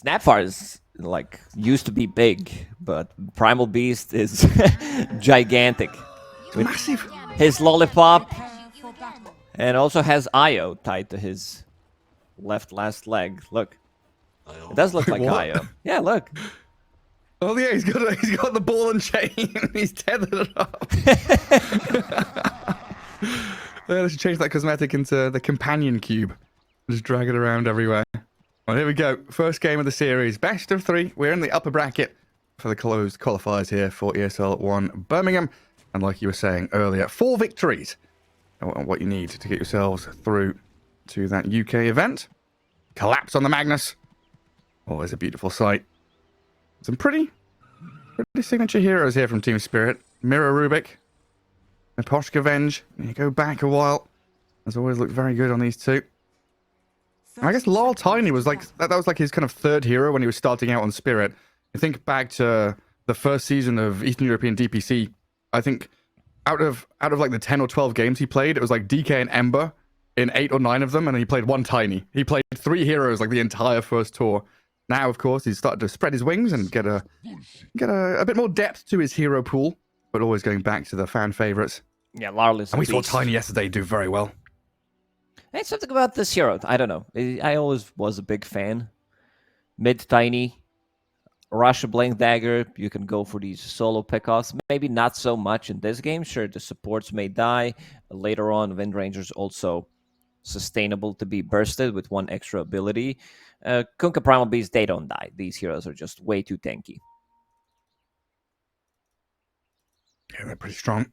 Snapfire is like used to be big, but Primal Beast is gigantic. With Massive. his lollipop, and also has Io tied to his last leg. Look, it does look like What? Io. Yeah, look. Oh yeah, he's got the ball and chain. He's tethered it up. Let's change that cosmetic into the companion cube. Just drag it around everywhere. Well, here we go. First game of the series. Best of 3. We're in the upper bracket for the closed qualifiers here for ESL One Birmingham. And like you were saying earlier, 4 victories are what you need to get yourselves through to that UK event. Collapse on the Magnus. Always a beautiful sight. Some pretty signature heroes here from Team Spirit. Mirror Rubik. Naposhka Venge. You go back a while. Has always looked very good on these two. I guess Lol Tiny was like that was like his kind of third hero when he was starting out on Spirit. I think back to the first season of Eastern European DPC. I think out of like the 10 or 12 games he played, it was like DK and Ember in 8 or 9 of them, and he played one Tiny. He played 3 heroes like the entire first tour. Now, of course, he's started to spread his wings and get a bit more depth to his hero pool, but always going back to the fan favorites. Yeah, Larl is. And we saw Tiny yesterday do very well. Hey, something about this hero. I don't know. I always was a big fan. Mid Tiny, Russia Blink Dagger. You can go for these solo pickoffs. Maybe not so much in this game. Sure, the supports may die. Later on, Wind Ranger's also sustainable to be bursted with 1 extra ability. Kunkka Primal Beast, they don't die. These heroes are just way too tanky. Yeah, they're pretty strong.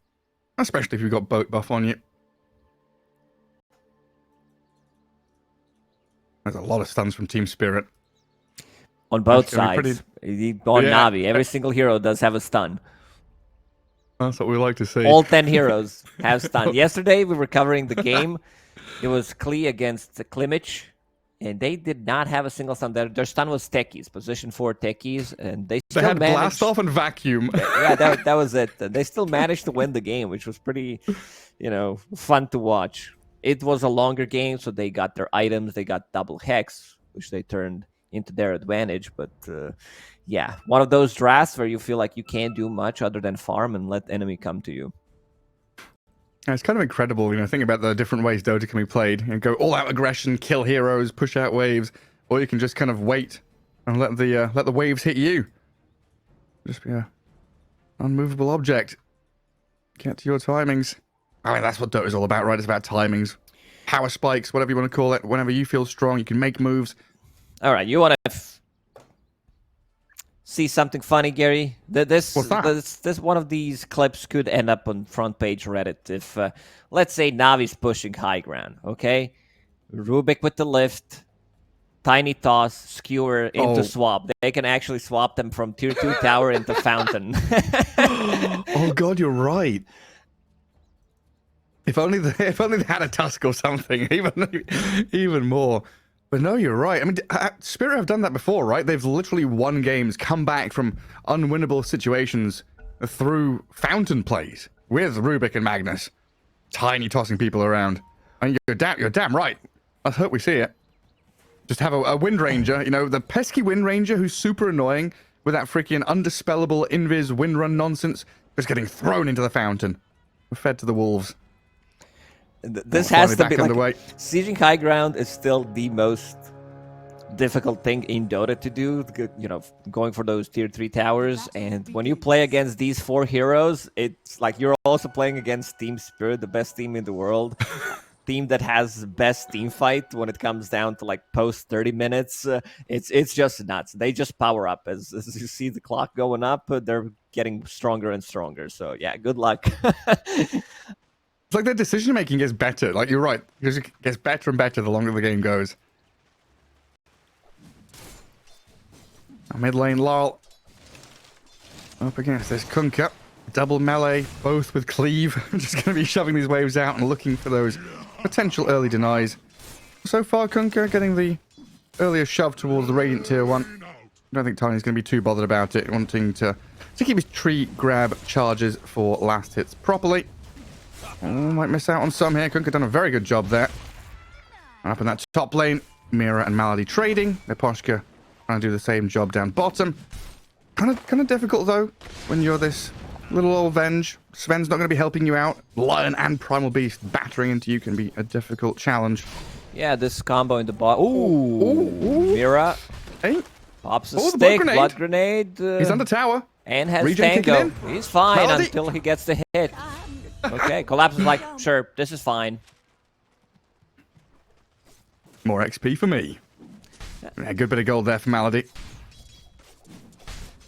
Especially if you've got boat buff on you. There's a lot of stuns from Team Spirit. On both That's gonna be sides. On Navi, every single hero does have a stun. That's what we like to see. All 10 heroes have stun. Yesterday, we were covering the game. It was Klee against Klimich, and they did not have a single stun. Their stun was techies, position 4 techies, and they still had managed... blast off and vacuum. Yeah, that was it. They still managed to win the game, which was pretty, fun to watch. It was a longer game, so they got their items. They got double hex, which they turned into their advantage. But yeah, one of those drafts where you feel like you can't do much other than farm and let enemy come to you. It's kind of incredible, think about the different ways Dota can be played. Go all-out aggression, kill heroes, push out waves, or you can just kind of wait and let the waves hit you. Just be a unmovable object. Get to your timings. I mean, that's what Dota's all about, right? It's about timings. Power spikes, whatever you want to call it. Whenever you feel strong, you can make moves. All right, you want to see something funny, Gary? This one of these clips could end up on front page Reddit if, let's say, Navi's pushing high ground, okay? Rubik with the lift, Tiny Toss, Skewer into swap. They can actually swap them from tier 2 tower into fountain. Oh god, you're right. If only they had a tusk or something, even more. But no, you're right. I mean, Spirit have done that before, right? They've literally won games, come back from unwinnable situations through fountain plays with Rubik and Magnus, Tiny tossing people around. And you're damn right. Let's hope we see it. Just have a Wind Ranger, the pesky Wind Ranger who's super annoying with that freaking undispellable invis wind run nonsense, just getting thrown into the fountain, fed to the wolves. This has to be like, sieging high ground is still the most difficult thing in Dota to do, going for those tier 3 towers. And when you play against these 4 heroes, it's like you're also playing against Team Spirit, the best team in the world. Team that has best team fight when it comes down to like post 30 minutes. It's just nuts. They just power up as you see the clock going up. They're getting stronger and stronger. So yeah, good luck. It's like their decision making gets better. Like you're right, it gets better and better the longer the game goes. Mid lane Larl up against this Kunkka. Double melee, both with cleave. Just going to be shoving these waves out and looking for those potential early denies. So far, Kunkka getting the earlier shove towards the Radiant Tier 1. I don't think Tiny's going to be too bothered about it, wanting to keep his tree grab charges for last hits properly. Oh, might miss out on some here. Kunkka done a very good job there. Up in that top lane, Mira and Malady trading. Naposhka trying to do the same job down bottom. Kind of difficult, though, when you're this little old Venge. Sven's not going to be helping you out. Lion and Primal Beast battering into you can be a difficult challenge. Yeah, this combo in the bot. Ooh, Mira. Hey. Pops a stick, blood grenade. He's under tower. And has Tango. He's fine until he gets the hit. Okay, Collapse is like, sure, this is fine. More XP for me. A good bit of gold there for Malady.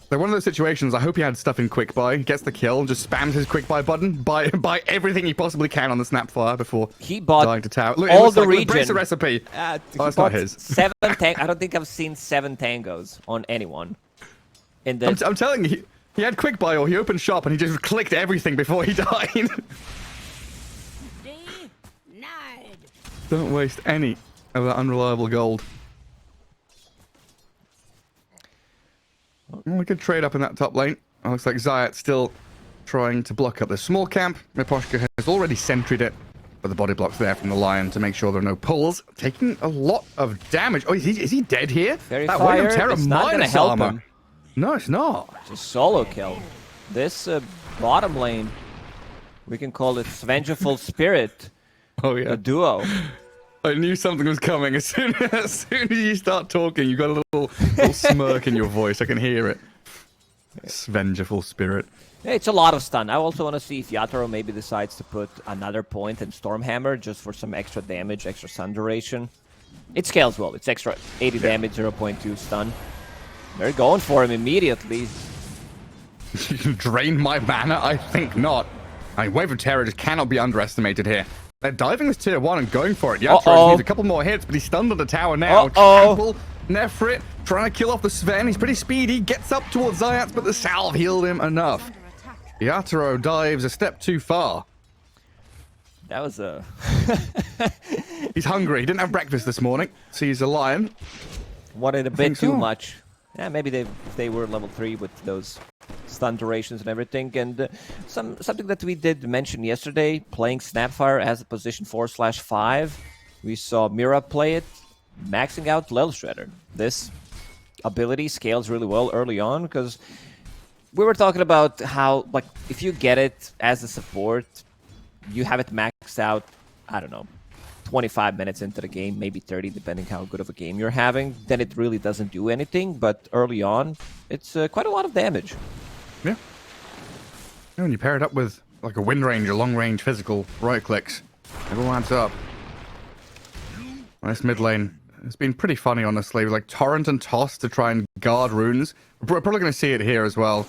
So one of those situations, I hope he had stuff in quick buy, gets the kill, just spams his quick buy button, buy everything he possibly can on the Snapfire before he bought dying to tower. Look, all the region. Brace the recipe. It's not his. 7 I don't think I've seen 7 tangos on anyone. In the... I'm telling you, he had quick buy or he opened shop and he just clicked everything before he died. Don't waste any of that unreliable gold. Well, we could trade up in that top lane. It looks like Zayat's still trying to block up the small camp. Miposhka has already sentried it, but the body block's there from the Lion to make sure there are no pulls. Taking a lot of damage. Oh, is he dead here? Very fired. It's not going to help him. No, it's not. Just solo kill. This bottom lane, we can call it Vengeful Spirit. Oh, yeah. A duo. I knew something was coming. As soon as you start talking, you got a little smirk in your voice. I can hear it. Vengeful Spirit. Yeah, it's a lot of stun. I also want to see if Yatoro maybe decides to put another point in Stormhammer just for some extra damage, extra stun duration. It scales well. It's extra 80 damage, 0.2 stun. They're going for him immediately. Drain my mana? I think not. I mean, Wave of Terror just cannot be underestimated here. They're diving this tier 1 and going for it. Yatoro needs a couple more hits, but he's stunned on the tower now. Trample, Nefrit, trying to kill off the Sven. He's pretty speedy, gets up towards Zayat, but the salve healed him enough. Yatoro dives a step too far. That was a... He's hungry. He didn't have breakfast this morning. Sees a Lion. Wanted a bit too much. Yeah, maybe they were level 3 with those stun durations and everything. And something that we did mention yesterday, playing Snapfire as a position 4/5. We saw Mira play it, maxing out Lil Shredder. This ability scales really well early on because we were talking about how, like, if you get it as a support, you have it maxed out, I don't know, 25 minutes into the game, maybe 30, depending how good of a game you're having, then it really doesn't do anything. But early on, it's quite a lot of damage. Yeah. When you pair it up with like a Wind Ranger, long range physical right clicks, it all adds up. This mid lane, it's been pretty funny, honestly, with like Torrent and Toss to try and guard runes. We're probably going to see it here as well.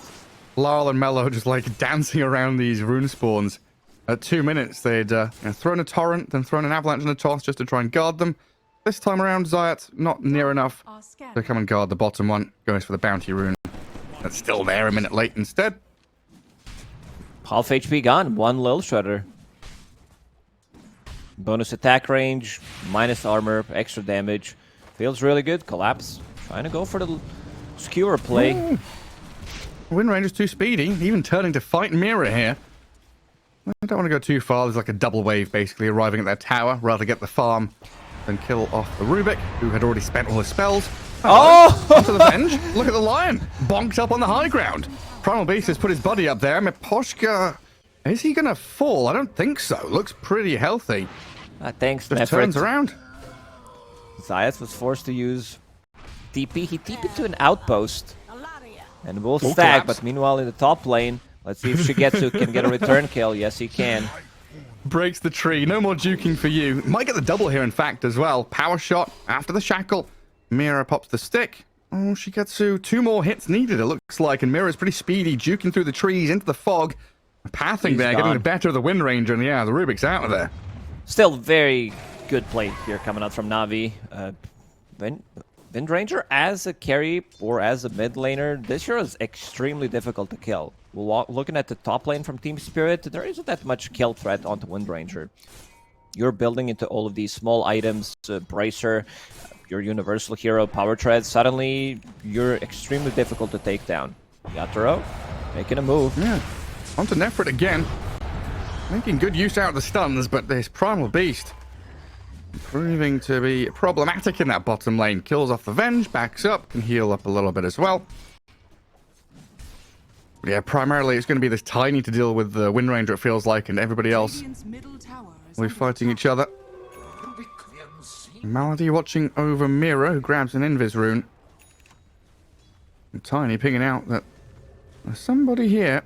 Larl and Mello just like dancing around these rune spawns. At 2 minutes, they'd thrown a Torrent, then thrown an Avalanche and a Toss just to try and guard them. This time around, Zayat not near enough to come and guard the bottom one. Goes for the Bounty Rune. That's still there a minute late instead. Half HP gone, 1 Lil Shredder. Bonus attack range, minus armor, extra damage. Feels really good. Collapse. Trying to go for the skewer play. Ooh. Wind Ranger's too speedy, even turning to fight Mira here. I don't want to go too far. There's like a double wave basically arriving at their tower. Rather get the farm than kill off the Rubik, who had already spent all his spells. Onto the Venge. Look at the Lion. Bonked up on the high ground. Primal Beast has put his buddy up there. Miposhka, is he going to fall? I don't think so. Looks pretty healthy. Thanks, Just turns around. Zayat was forced to use TP. He TP'd to an outpost. And will stack, but meanwhile in the top lane, let's see if Shigetsu can get a return kill. Yes, he can. Breaks the tree. No more juking for you. Might get the double here, in fact, as well. Power shot after the shackle. Mira pops the stick. Oh, Shigetsu. 2 more hits needed, it looks like. And Mira's pretty speedy, juking through the trees into the fog. Pathing there, getting the better of the Wind Ranger. And yeah, the Rubik's out of there. Still very good play here coming out from Na'Vi. Wind Ranger as a carry or as a mid laner, this year is extremely difficult to kill. Looking at the top lane from Team Spirit, there isn't that much kill threat onto Wind Ranger. You're building into all of these small items, Bracer, your Universal Hero, Power Tread. Suddenly, you're extremely difficult to take down. Yatoro making a move. Yeah, onto Nefrit again. Making good use out of the stuns, but this Primal Beast Proving to be problematic in that bottom lane. Kills off the Venge, backs up, can heal up a little bit as well. But yeah, primarily it's going to be this Tiny to deal with the Wind Ranger, it feels like, and everybody else will be fighting each other. Malady watching over Mira, who grabs an Invis rune. And Tiny picking out that there's somebody here.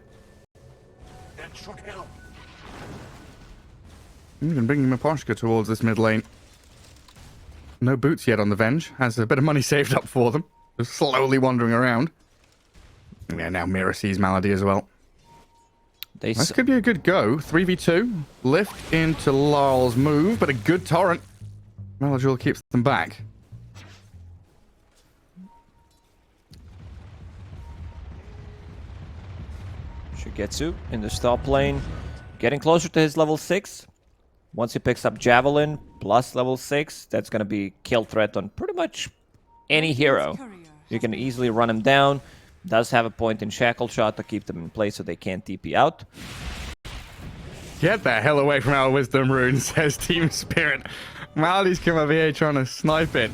Even bringing Maposhka towards this mid lane. No boots yet on the Venge. Has a bit of money saved up for them. Just slowly wandering around. And yeah, now Mira sees Malady as well. This could be a good go. 3v2. Lift into Larl's move, but a good torrent. Maladril keeps them back. Shigetsu in the top lane. Getting closer to his level 6. Once he picks up Javelin plus level 6, that's going to be kill threat on pretty much any hero. You can easily run him down. Does have a point in Shackle Shot to keep them in place so they can't TP out. Get the hell away from our Wisdom Rune, says Team Spirit. Malady's come over here trying to snipe it.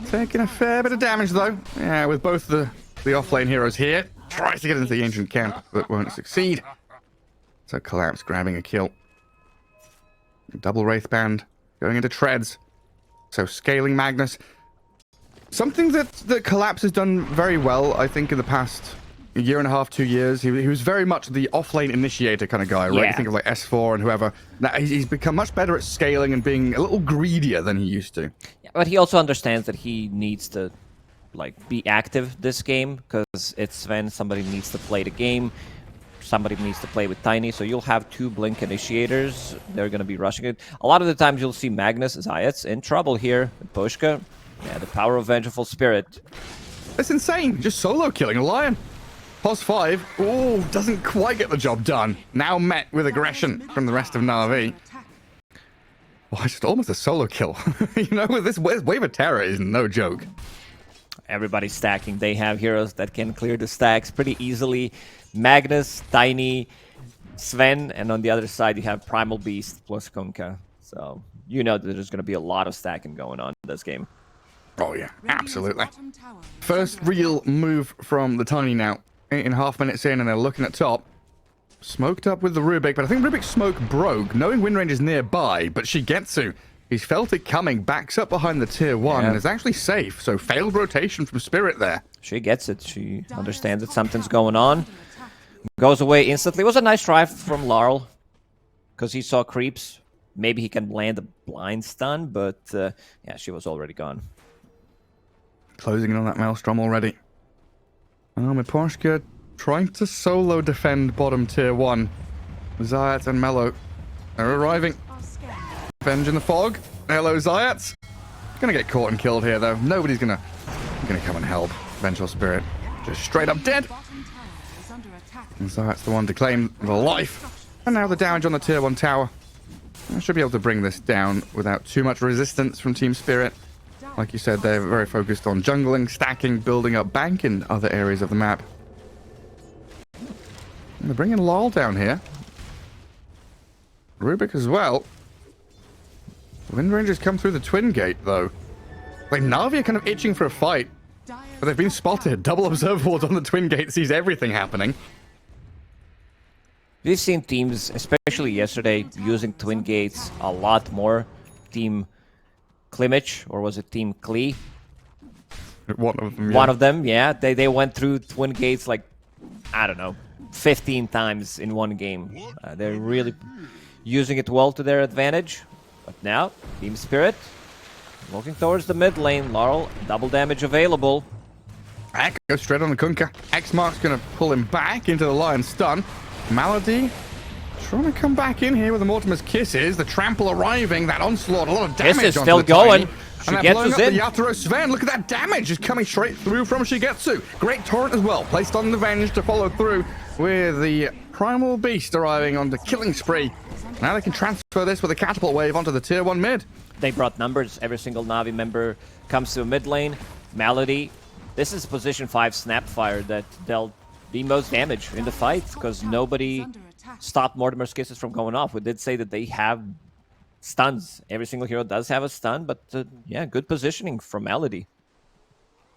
Taking a fair bit of damage though. Yeah, with both the offlane heroes here. Tries to get into the Ancient Camp, but won't succeed. So Collapse grabbing a kill. Double Wraithband going into treads. So scaling Magnus. Something that Collapse has done very well, I think, in the past year and a half, 2 years. He was very much the offlane initiator kind of guy, right? Yeah. You think of like S4 and whoever. Now he's become much better at scaling and being a little greedier than he used to. Yeah, but he also understands that he needs to be active this game because it's Sven. Somebody needs to play the game. Somebody needs to play with Tiny, so you'll have 2 Blink initiators. They're going to be rushing it. A lot of the times you'll see Magnus, Zayats in trouble here. Pushka, yeah, the power of Vengeful Spirit. That's insane. Just solo killing a lion. Pos 5. Oh, doesn't quite get the job done. Now met with aggression from the rest of Na'Vi. Oh, it's just almost a solo kill. You know, this Wave of Terror is no joke. Everybody's stacking. They have heroes that can clear the stacks pretty easily. Magnus, Tiny, Sven, and on the other side you have Primal Beast plus Kunkka. So you know that there's going to be a lot of stacking going on in this game. Oh yeah, absolutely. First real move from the Tiny now. 8.5 minutes in, and they're looking at top. Smoked up with the Rubik, but I think Rubik's smoke broke, knowing Windrange is nearby, but Shigetsu, he's felt it coming, backs up behind the tier 1, and is actually safe, so failed rotation from Spirit there. She gets it. She understands that something's going on. Goes away instantly. It was a nice try from Larl, because he saw creeps. Maybe he can land a blind stun, but yeah, she was already gone. Closing in on that Maelstrom already. Miposhka trying to solo defend bottom tier 1. Zayat and Mello are arriving. Venge in the fog. Hello, Zayat. Gonna get caught and killed here, though. Nobody's gonna come and help. Vengeful Spirit just straight up dead. And Zayat's the one to claim the life. And now the damage on the tier 1 tower. I should be able to bring this down without too much resistance from Team Spirit. Like you said, they're very focused on jungling, stacking, building up bank in other areas of the map. And they're bringing Lol down here. Rubik as well. Wind Rangers come through the Twin Gate, though. Like, Na'Vi are kind of itching for a fight. But they've been spotted. Double Observer Ward on the Twin Gate sees everything happening. We've seen teams, especially yesterday, using Twin Gates a lot more. Team Klimich, or was it Team Klee? One of them, yeah. One of them, yeah. They went through Twin Gates like, I don't know, 15 times in one game. They're really using it well to their advantage. But now, Team Spirit looking towards the mid lane. Laurel, double damage available. Goes straight on the Kunkka. X-Mark's going to pull him back into the Lion stun. Malady trying to come back in here with the Mortimer's Kisses. The trample arriving. That onslaught, a lot of damage. This is onto still the going. Tiny. And they're blowing up in. the Yatoro Sven. Look at that damage just coming straight through from Shigetsu. Great torrent as well. Placed on the Venge to follow through with the Primal Beast arriving on the killing spree. Now they can transfer this with a catapult wave onto the tier 1 mid. They brought numbers. Every single Na'Vi member comes to a mid lane. Malady. This is position 5 Snapfire that dealt the most damage in the fight because nobody stopped Mortimer's Kisses from going off. We did say that they have stuns. Every single hero does have a stun, but yeah, good positioning from Melody.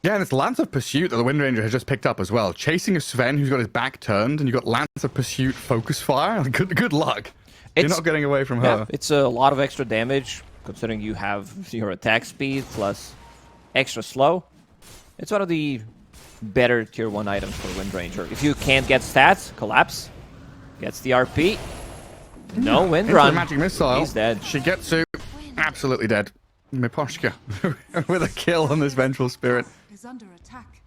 Yeah, and it's Lance of Pursuit that the Wind Ranger has just picked up as well. Chasing a Sven who's got his back turned, and you've got Lance of Pursuit Focus Fire. Good luck. You're not getting away from her. It's a lot of extra damage, considering you have your attack speed plus extra slow. It's one of the better tier 1 items for Wind Ranger. If you can't get stats, Collapse gets the RP. No Wind Run. Magic Missile. He's dead. Shigetsu, absolutely dead. Miposhka with a kill on this Vengeful Spirit. Is under attack.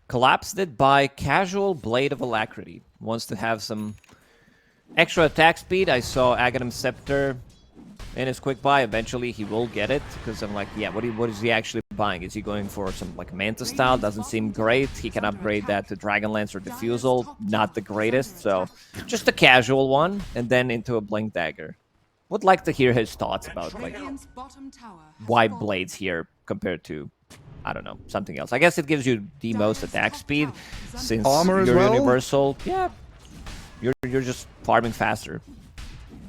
Collapsed it by Casual Blade of Alacrity. Wants to have some extra attack speed. I saw Aghanim Scepter in his quick buy. Eventually he will get it, because I'm like, yeah, what is he actually buying? Is he going for some like Manta style? Doesn't seem great. He can upgrade that to Dragonlance or Diffusal. Not the greatest, so just a casual one, and then into a Blink Dagger. Would like to hear his thoughts about like why Blades here compared to, I don't know, something else. I guess it gives you the most attack speed since armor as you're well? universal. Yeah, you're just farming faster.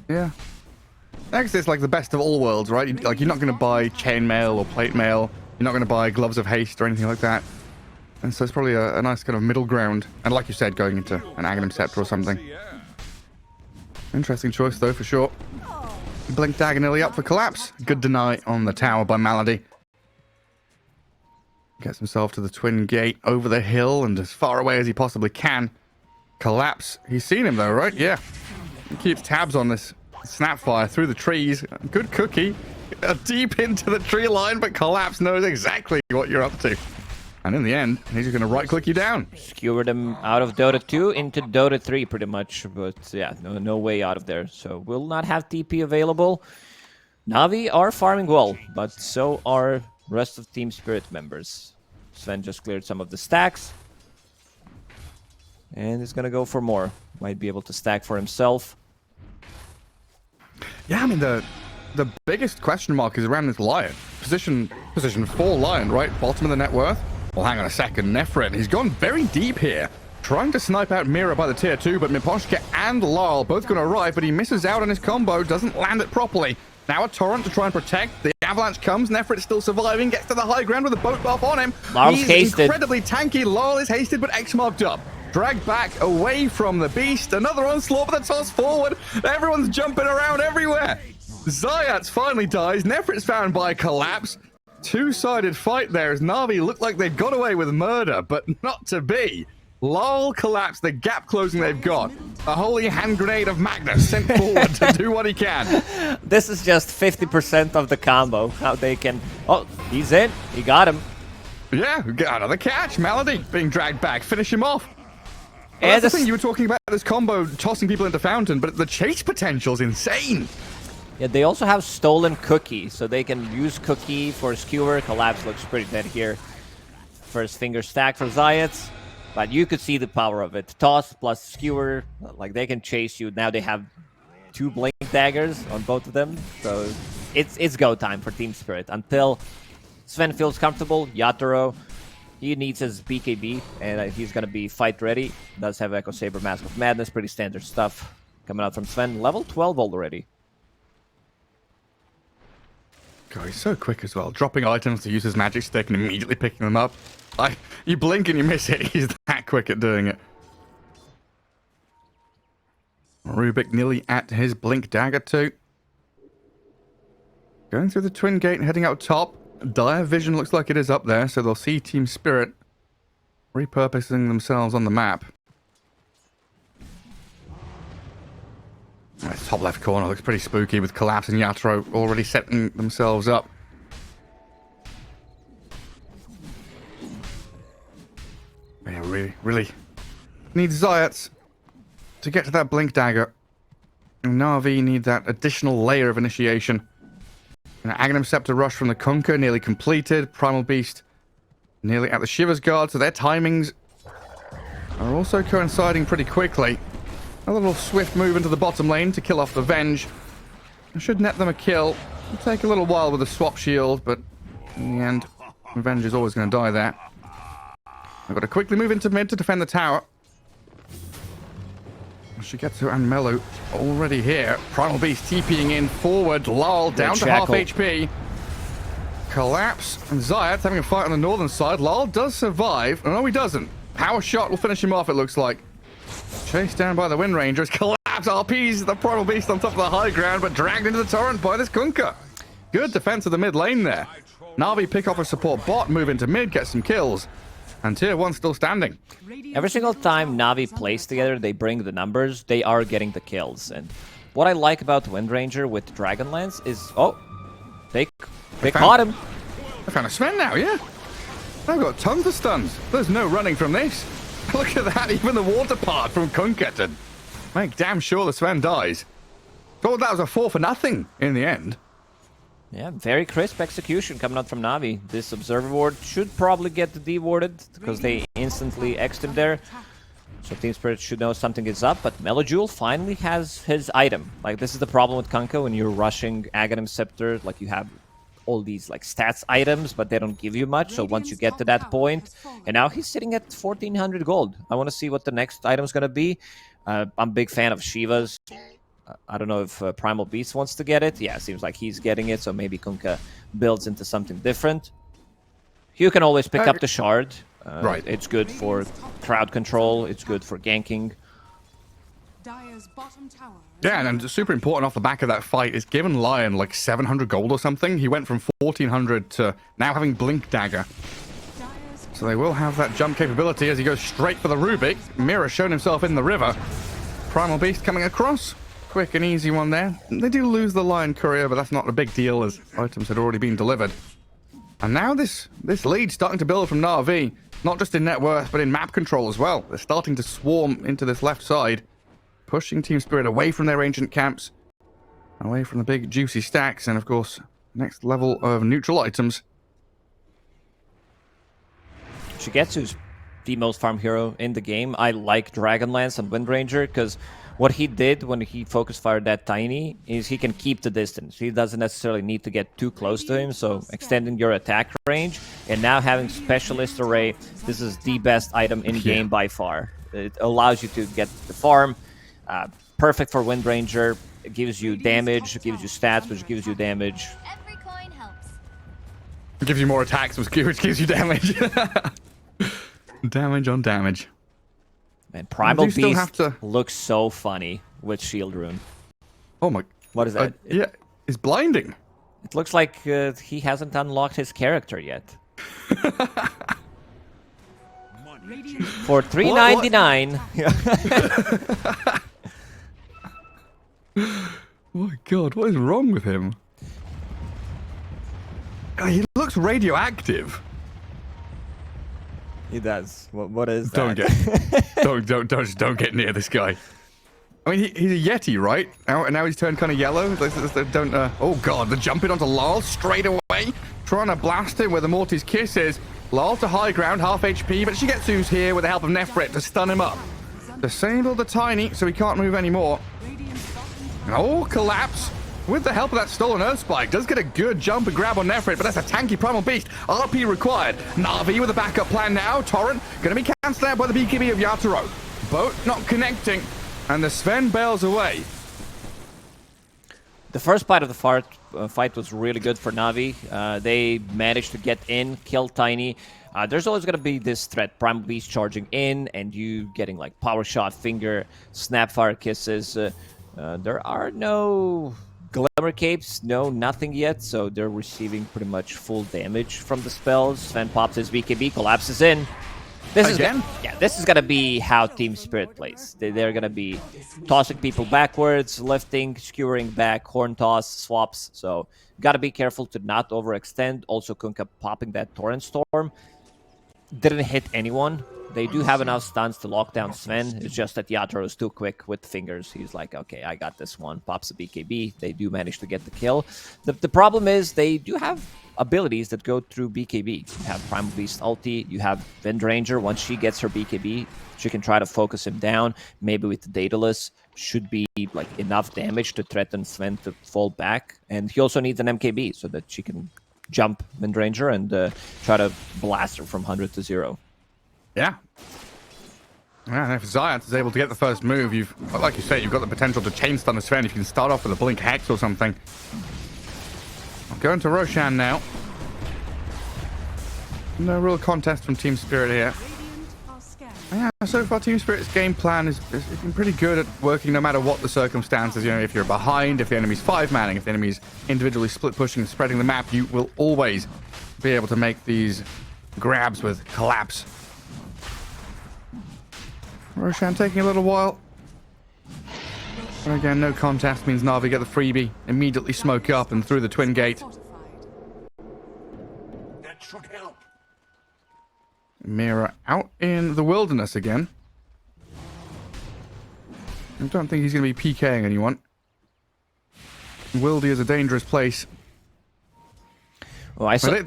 Yeah. Next, it's like the best of all worlds, right? You're not going to buy chainmail or plate mail. You're not going to buy gloves of haste or anything like that. And so it's probably a nice kind of middle ground. And like you said, going into an Aghanim Scepter or something. Interesting choice, though, for sure. Blink Dagger nearly up for Collapse. Good deny on the tower by Malady. Gets himself to the Twin Gate over the hill and as far away as he possibly can. Collapse. He's seen him, though, right? Yeah. He keeps tabs on this Snapfire through the trees. Good cookie. Deep into the tree line, but Collapse knows exactly what you're up to. And in the end, he's just going to right-click you down. Skewered him out of Dota 2 into Dota 3 pretty much. But yeah, no way out of there. So we'll not have TP available. Na'Vi are farming well, but so are rest of Team Spirit members. Sven just cleared some of the stacks. And he's going to go for more. Might be able to stack for himself. Yeah, I mean, the biggest question mark is around this Lion. Position 4 Lion, right? Bottom of the net worth. Well, hang on a second. Nefret, he's gone very deep here. Trying to snipe out Mira by the tier 2, but Miposhka and Larl both going to arrive, but he misses out on his combo, doesn't land it properly. Now a Torrent to try and protect. The avalanche comes. Nefret's still surviving, gets to the high ground with a boat buff on him. Larl's He's hasted. Incredibly tanky. Larl is hasted, but X-marked up. Dragged back away from the beast. Another onslaught with a toss forward. Everyone's jumping around everywhere. Zayats finally dies. Nefret's found by Collapse. Two-sided fight there as Na'Vi looked like they got away with murder, but not to be. Lol Collapse, the gap closing they've got. A holy hand grenade of Magnus sent forward to do what he can. This is just 50% of the combo. How they can... Oh, he's in. He got him. Yeah, we got another catch. Melody being dragged back. Finish him off. Well, And that's the thing, you were talking about this combo tossing people into fountain, but the chase potential is insane. Yeah, they also have Stolen Cookie, so they can use Cookie for Skewer. Collapse looks pretty dead here. First finger stack for Zayats, but you could see the power of it. Toss plus Skewer, like they can chase you. Now they have 2 Blink Daggers on both of them, so it's go time for Team Spirit. Until Sven feels comfortable, Yatoro, he needs his BKB, and he's going to be fight ready. Does have Echo Saber, Mask of Madness, pretty standard stuff coming out from Sven. Level 12 already. God, he's so quick as well. Dropping items to use his magic stick and immediately picking them up. You blink and you miss it. He's that quick at doing it. Rubik nearly at his blink dagger too. Going through the Twin Gate and heading out top. Dire Vision looks like it is up there, so they'll see Team Spirit repurposing themselves on the map. Top left corner looks pretty spooky with Collapse and Yatoro already setting themselves up. Yeah, really needs Zayats to get to that Blink Dagger. And Na'Vi need that additional layer of initiation. An Aghanim Scepter rush from the Conquer nearly completed. Primal Beast nearly at the Shivers Guard, so their timings are also coinciding pretty quickly. A little swift move into the bottom lane to kill off the Venge. Should net them a kill. It'll take a little while with a swap shield, but in the end, Venge is always going to die there. I've got to quickly move into mid to defend the tower. Shigetsu and Melu already here. Primal Beast TPing in forward. Lal down to half HP. Collapse. And Zayat having a fight on the northern side. Lal does survive. Oh, no, he doesn't. Power shot will finish him off, it looks like. Chased down by the Wind Rangers. Collapse. RPs the Primal Beast on top of the high ground, but dragged into the torrent by this Kunkka. Good defense of the mid lane there. Na'Vi pick off a support bot, move into mid, get some kills. And tier 1 still standing. Every single time Na'Vi plays together, they bring the numbers, they are getting the kills. And what I like about Wind Ranger with Dragonlance is, oh, they caught him. I found a Sven now, yeah. I've got tons of stuns. There's no running from this. Look at that, even the water part from Kunkka to make damn sure the Sven dies. Thought that was a 4 for nothing in the end. Yeah, very crisp execution coming out from Na'Vi. This Observer Ward should probably get dewarded because they instantly X'd him there. So Team Spirit should know something is up, but Melojule finally has his item. Like, this is the problem with Kunkka when you're rushing Aghanim Scepter. Like, you have all these like stats items, but they don't give you much. So once you get to that point, and now he's sitting at 1,400 gold. I want to see what the next item's going to be. I'm a big fan of Shiva's. I don't know if Primal Beast wants to get it. Yeah, seems like he's getting it, so maybe Kunkka builds into something different. You can always pick up the Shard. Right. It's good for crowd control. It's good for ganking. Yeah, and super important off the back of that fight is given Lion like 700 gold or something. He went from 1,400 to now having Blink Dagger. So they will have that jump capability as he goes straight for the Rubik. Mira shown himself in the river. Primal Beast coming across. Quick and easy one there. They do lose the Lion Courier, but that's not a big deal as items had already been delivered. And now this lead's starting to build from Na'Vi, not just in net worth, but in map control as well. They're starting to swarm into this left side, pushing Team Spirit away from their ancient camps, away from the big juicy stacks, and of course, next level of neutral items. Shigetsu's the most farm hero in the game. I like Dragonlance and Wind Ranger because what he did when he focus fired that Tiny is he can keep the distance. He doesn't necessarily need to get too close to him, so extending your attack range. And now having Specialist Array, this is the best item in game by far. It allows you to get the farm. Perfect for Wind Ranger. It gives you damage, it gives you stats, which gives you damage. Every coin helps. It gives you more attacks, which gives you damage. Damage on damage. And Primal Beast looks so funny with Shield Rune. Oh my... What is that? Yeah, it's blinding. It looks like he hasn't unlocked his character yet. For $3.99. Oh my god, what is wrong with him? He looks radioactive. He does. What is that? Don't get near this guy. I mean, he's a Yeti, right? Now he's turned kind of yellow. Oh god, the jumping onto Lal straight away, trying to blast him where the Morty's kiss is. Lal to high ground, half HP, but Shigetsu's here with the help of Nefrit to stun him up. Disable the Tiny so he can't move anymore. Oh, collapse. With the help of that stolen Earth Spike, does get a good jump and grab on Nefrit, but that's a tanky Primal Beast. RP required. Na'Vi with a backup plan now. Torrent going to be cancelled out by the BKB of Yatoro. Boat not connecting, and the Sven bails away. The first part of the fight was really good for Na'Vi. They managed to get in, kill Tiny. There's always going to be this threat, Primal Beast charging in, and you getting like Power Shot, Finger, Snapfire Kisses. There are no Glimmer Capes, no, nothing yet, so they're receiving pretty much full damage from the spells. Sven pops his BKB, collapses in. This is gonna be how Team Spirit plays. They're gonna be tossing people backwards, lifting, skewering back, horn toss, swaps. So gotta be careful to not overextend. Also, Kunkka popping that Torrent Storm didn't hit anyone. They do have enough stuns to lock down Sven. It's just that Yatoro is too quick with fingers. He's like, okay, I got this one. Pops a BKB. They do manage to get the kill. The problem is they do have abilities that go through BKB. You have Primal Beast ulti. You have Wind Ranger. Once she gets her BKB, she can try to focus him down. Maybe with the Daedalus should be like enough damage to threaten Sven to fall back. And he also needs an MKB so that she can jump Wind Ranger and try to blast her from 100 to 0. Yeah. Yeah, if Zayat is able to get the first move, like you say, you've got the potential to chain stun the Sven if you can start off with a Blink Hex or something. I'm going to Roshan now. No real contest from Team Spirit here. Yeah, so far Team Spirit's game plan has been pretty good at working no matter what the circumstances. You know, if you're behind, if the enemy's 5-manning, if the enemy's individually split pushing and spreading the map, you will always be able to make these grabs with collapse. Roshan taking a little while. But again, no contest means Na'Vi get the freebie, immediately smoke up and through the twin gate. That should help. Mira out in the wilderness again. I don't think he's going to be PKing anyone. Wildy is a dangerous place. Well, I saw...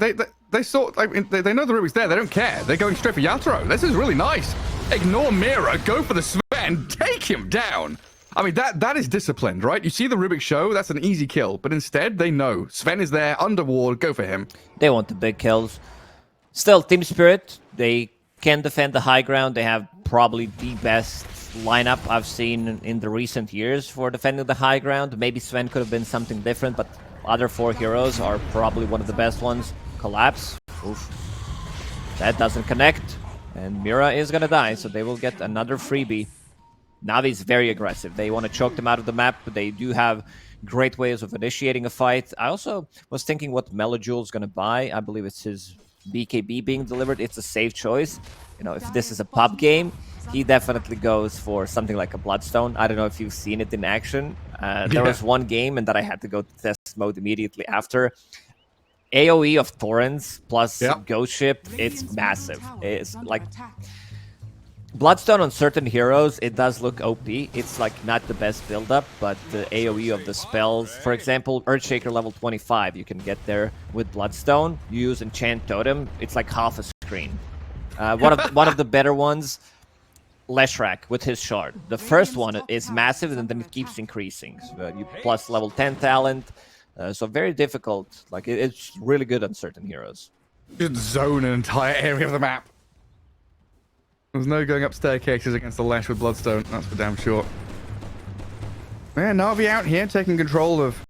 They saw, they know the Rubik's there. They don't care. They're going straight for Yatoro. This is really nice. Ignore Mira. Go for the Sven. Take him down. I mean, that is disciplined, right? You see the Rubik show. That's an easy kill. But instead, they know. Sven is there. Under ward. Go for him. They want the big kills. Still, Team Spirit, they can defend the high ground. They have probably the best lineup I've seen in the recent years for defending the high ground. Maybe Sven could have been something different, but other 4 heroes are probably one of the best ones. Collapse. Oof. That doesn't connect. And Mira is going to die, so they will get another freebie. Navi's very aggressive. They want to choke them out of the map, but they do have great ways of initiating a fight. I also was thinking what Melojul's going to buy. I believe it's his BKB being delivered. It's a safe choice. You know, if this is a pub game, he definitely goes for something like a Bloodstone. I don't know if you've seen it in action. There was one game and that I had to go to test mode immediately after. AoE of Torrents plus Ghost Ship, it's massive. It's like Bloodstone on certain heroes, it does look OP. It's like not the best build-up, but the AoE of the spells, for example, Earthshaker level 25, you can get there with Bloodstone. You use Enchant Totem, it's like half a screen. One of the better ones, Leshrac with his shard. The first one is massive, and then it keeps increasing. So, you plus level 10 talent. So very difficult. Like it's really good on certain heroes. Just zone an entire area of the map. There's no going up staircases against the Lesh with Bloodstone. That's for damn sure. Yeah, Na'Vi out here taking control of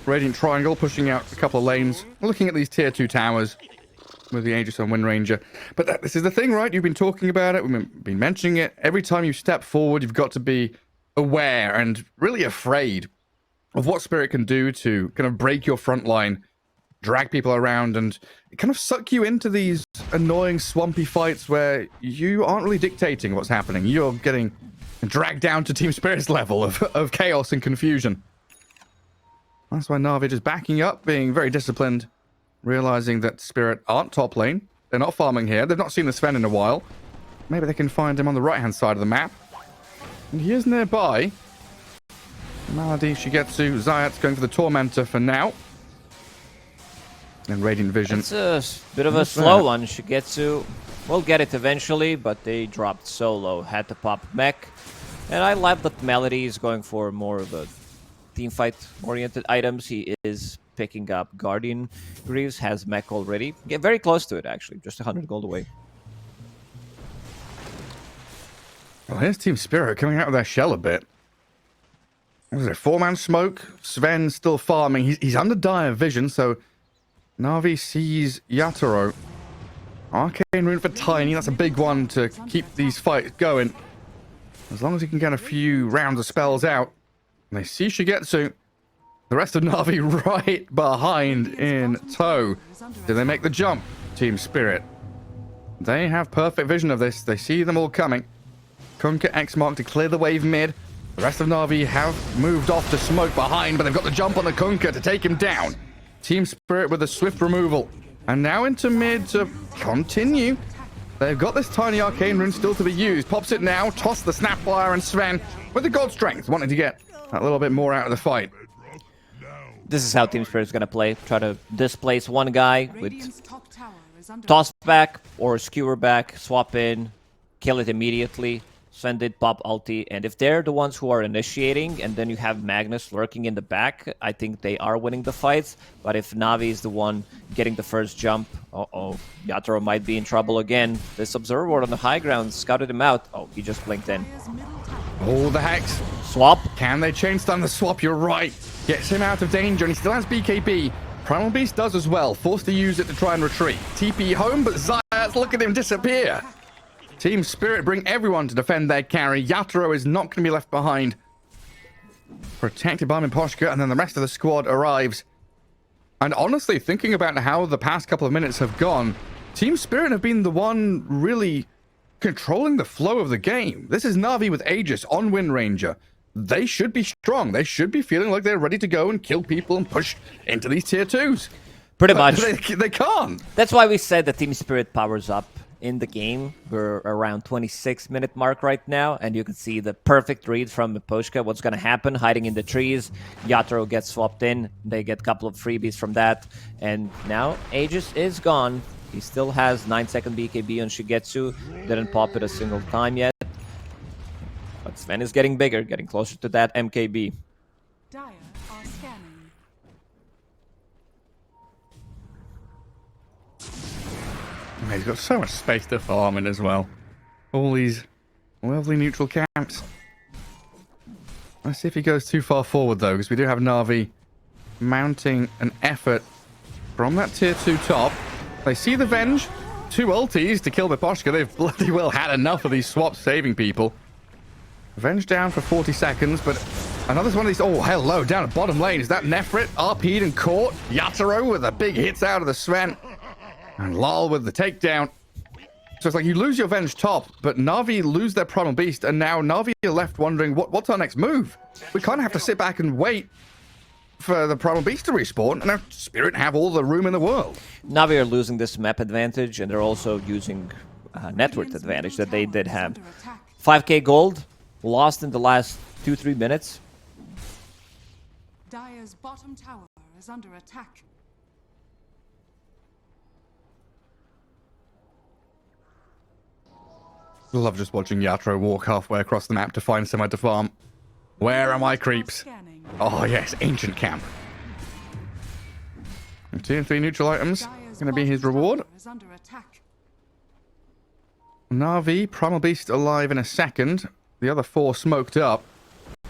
Radiant Triangle, pushing out a couple of lanes, looking at these tier 2 towers with the Aegis on Wind Ranger. But this is the thing, right? You've been talking about it. We've been mentioning it. Every time you step forward, you've got to be aware and really afraid of what Spirit can do to kind of break your front line, drag people around, and kind of suck you into these annoying, swampy fights where you aren't really dictating what's happening. You're getting dragged down to Team Spirit's level of chaos and confusion. That's why Na'Vi is backing up, being very disciplined, realizing that Spirit aren't top lane. They're not farming here. They've not seen the Sven in a while. Maybe they can find him on the right-hand side of the map. And he is nearby. Malady, Shigetsu, Zayat's going for the Tormentor for now. And Radiant Vision. It's a bit of a slow one. Shigetsu will get it eventually, but they dropped so low. Had to pop mech. And I love that Melody is going for more of a teamfight-oriented items. He is picking up Guardian Greaves, has mech already. Get very close to it, actually. Just 100 gold away. Well, here's Team Spirit coming out of their shell a bit. What is it, 4-man smoke? Sven still farming. He's under dire vision, so Na'Vi sees Yatoro. Arcane Rune for Tiny. That's a big one to keep these fights going. As long as he can get a few rounds of spells out. And they see Shigetsu. The rest of Na'Vi right behind in tow. Do they make the jump? Team Spirit. They have perfect vision of this. They see them all coming. Kunkka X Mark to clear the wave mid. The rest of Na'Vi have moved off to smoke behind, but they've got the jump on the Kunkka to take him down. Team Spirit with a swift removal. And now into mid to continue. They've got this tiny arcane rune still to be used. Pops it now, toss the Snapfire, and Sven with the God Strength, wanting to get a little bit more out of the fight. This is how Team Spirit is going to play. Try to displace one guy with toss back or skewer back, swap in, kill it immediately. Sven did pop ulti, and if they're the ones who are initiating, and then you have Magnus lurking in the back, I think they are winning the fights. But if Navi is the one getting the first jump, Yatoro might be in trouble again. This observer ward on the high ground scouted him out. Oh, he just blinked in. Oh, the Hex. Swap. Can they chain stun the swap? You're right. Gets him out of danger, and he still has BKB. Primal Beast does as well, forced to use it to try and retreat. TP home, but Zayas, look at him disappear. Team Spirit bring everyone to defend their carry. Yatoro is not going to be left behind. Protected by Miposhka, and then the rest of the squad arrives. And honestly, thinking about how the past couple of minutes have gone, Team Spirit have been the one really controlling the flow of the game. This is Na'Vi with Aegis on Wind Ranger. They should be strong. They should be feeling like they're ready to go and kill people and push into these tier 2s. Pretty much. They can't. That's why we said that Team Spirit powers up in the game. We're around 26-minute mark right now, and you can see the perfect read from Miposhka. What's going to happen? Hiding in the trees. Yatoro gets swapped in. They get a couple of freebies from that. And now Aegis is gone. He still has 9-second BKB on Shigetsu. Didn't pop it a single time yet. But Sven is getting bigger, getting closer to that MKB. Dire are scanning. He's got so much space to farm in as well. All these lovely neutral camps. Let's see if he goes too far forward, though, because we do have Na'Vi mounting an effort from that tier 2 top. They see the Venge. 2 ultis to kill Miposhka. They've bloody well had enough of these swaps saving people. Venge down for 40 seconds, but another one of these... Oh, hello, down at bottom lane. Is that Nefrit? RP'd and caught. Yatoro with the big hits out of the Sven. And Lal with the takedown. So it's like you lose your Venge top, but Na'Vi lose their Primal Beast, and now Na'Vi are left wondering, what's our next move? We kind of have to sit back and wait for the Primal Beast to respawn, and our Spirit have all the room in the world. Na'Vi are losing this map advantage, and they're also using network advantage that they did have. 5k gold, lost in the last 2-3 minutes. Dire's bottom tower is under attack. Love just watching Yatoro walk halfway across the map to find somewhere to farm. Where are my creeps? Oh yes, Ancient Camp. And 2 and 3 neutral items. Going to be his reward. Na'Vi, Primal Beast alive in a second. The other 4 smoked up.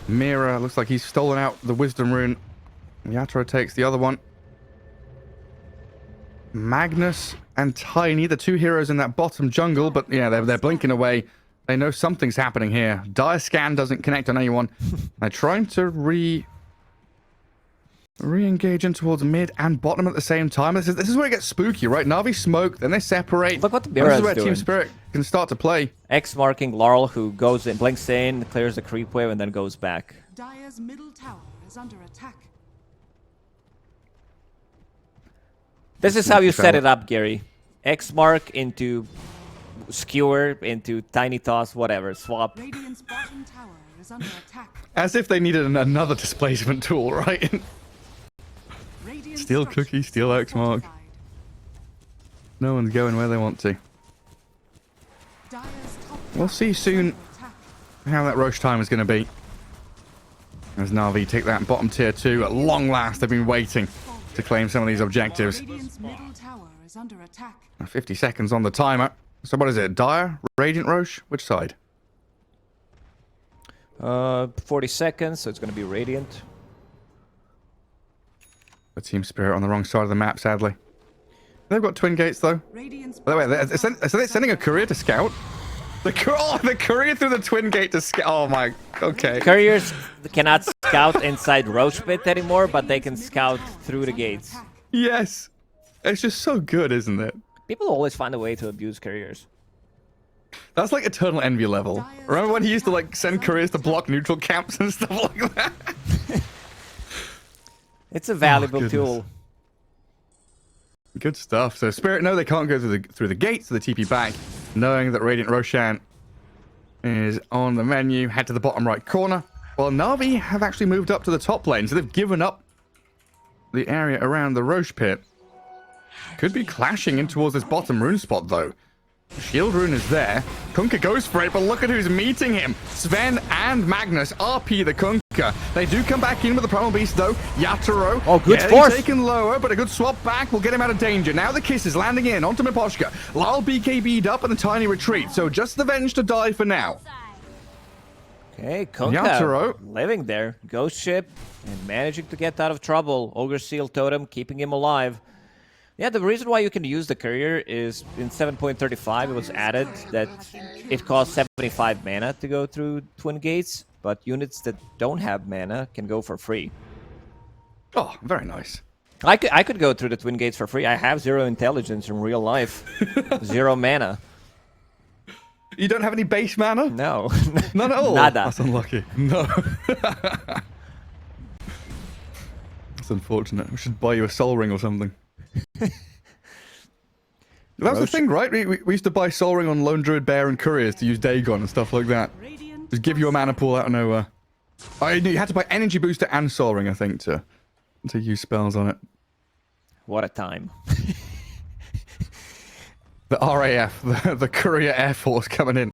Mira looks like he's stolen out the Wisdom Rune. Yatoro takes the other one. Magnus and Tiny, the 2 heroes in that bottom jungle, but yeah, they're blinking away. They know something's happening here. Dire Scan doesn't connect on anyone. They're trying to re-engage in towards mid and bottom at the same time. This is where it gets spooky, right? Na'Vi smoke, then they separate. Look what the Mira is where doing. Team Spirit can start to play. X marking Laurel, who goes in, blinks in, clears the creep wave, and then goes back. Dire's middle tower is under attack. This is how you set it up, Gary. X mark into skewer, into tiny toss, whatever, swap. Radiant's bottom tower is under attack. As if they needed another displacement tool, right? Steal cookie, steal X mark. No one's going where they want to. We'll see soon how that Roche time is going to be. As Na'Vi take that bottom tier 2. At long last, they've been waiting to claim some of these objectives. 50 seconds on the timer. So what is it? Dire? Radiant Roche? Which side? 40 seconds, so it's going to be Radiant. The Team Spirit on the wrong side of the map, sadly. They've got twin gates, though. By the way, they're sending a courier to scout? The courier through the twin gate to scout. Oh my, okay. Couriers cannot scout inside Roche Pit anymore, but they can scout through the gates. Yes. It's just so good, isn't it? People always find a way to abuse couriers. That's like Eternal Envy level. Remember when he used to like send couriers to block neutral camps and stuff like that? It's a valuable tool. Good stuff. So Spirit, no, they can't go through the gates of the TP back, knowing that Radiant Roshan is on the menu. Head to the bottom right corner. Well, Na'Vi have actually moved up to the top lane, so they've given up the area around the Roche Pit. Could be clashing in towards this bottom rune spot, though. Shield rune is there. Kunkka goes for it, but look at who's meeting him. Sven and Magnus RP the Kunkka. They do come back in with the Primal Beast, though. Yatoro. Oh, good force. Taken lower, but a good swap back will get him out of danger. Now the kiss is landing in onto Miposhka. Lyle BKB'd up and the tiny retreat, so just the Venge to die for now. Okay, Kunkka living there. Ghost Ship and managing to get out of trouble. Ogre Seal Totem keeping him alive. Yeah, the reason why you can use the courier is in 7.35 it was added that it costs 75 mana to go through Twin Gates, but units that don't have mana can go for free. Oh, very nice. I could go through the Twin Gates for free. I have 0 intelligence in real life. 0 mana. You don't have any base mana? No. None at all? Nada. That's unlucky. No. That's unfortunate. We should buy you a soul ring or something. That's the thing, right? We used to buy soul ring on Lone Druid Bear and Couriers to use Dagon and stuff like that. Just give you a mana pool out of nowhere. Oh, you had to buy energy booster and soul ring, I think, to use spells on it. What a time. The RAF, the Courier Air Force coming in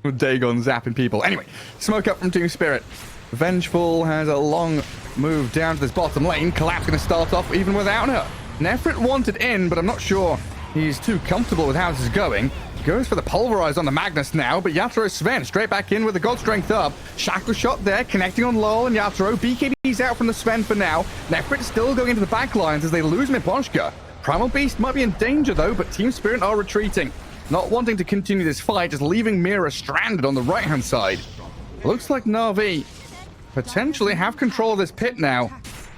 with Dagon zapping people. Anyway, smoke up from Team Spirit. Vengeful has a long move down to this bottom lane. Collapse going to start off even without her. Nefrit wanted in, but I'm not sure he's too comfortable with how this is going. Goes for the Pulverize on the Magnus now, but Yatoro Sven straight back in with the God Strength up. Shackle shot there, connecting on Lol and Yatoro. BKB's out from the Sven for now. Nefrit still going into the back lines as they lose Miposhka. Primal Beast might be in danger though, but Team Spirit are retreating. Not wanting to continue this fight, just leaving Mira stranded on the right-hand side. Looks like Na'Vi potentially have control of this pit now.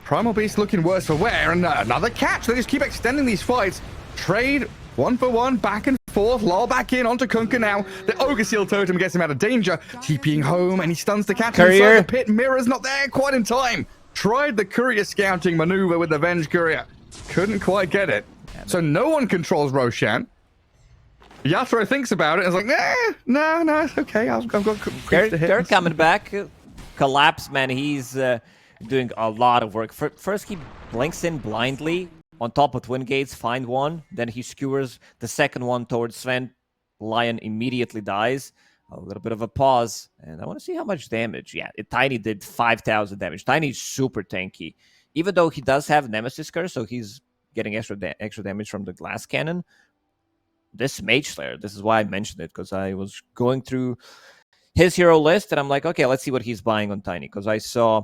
Primal Beast looking worse for wear, and another catch. They just keep extending these fights. Trade 1 for 1, back and forth. Lol back in onto Kunkka now. The Ogre Seal Totem gets him out of danger. TPing home, and he stuns the catch inside the pit. Mira's not there quite in time. Tried the Courier scouting maneuver with the Venge Courier. Couldn't quite get it. So no one controls Roshan. Yatoro thinks about it and is like, no, it's okay. I've got creeps to hit. They're coming back. Collapse, man. He's doing a lot of work. First, he blinks in blindly on top of Twin Gates, find one. Then he skewers the second one towards Sven. Lion immediately dies. A little bit of a pause. And I want to see how much damage. Yeah, Tiny did 5,000 damage. Tiny's super tanky. Even though he does have Nemesis Curse, so he's getting extra damage from the Glass Cannon. This Mage Slayer, this is why I mentioned it, because I was going through his hero list, and I'm like, okay, let's see what he's buying on Tiny, because I saw,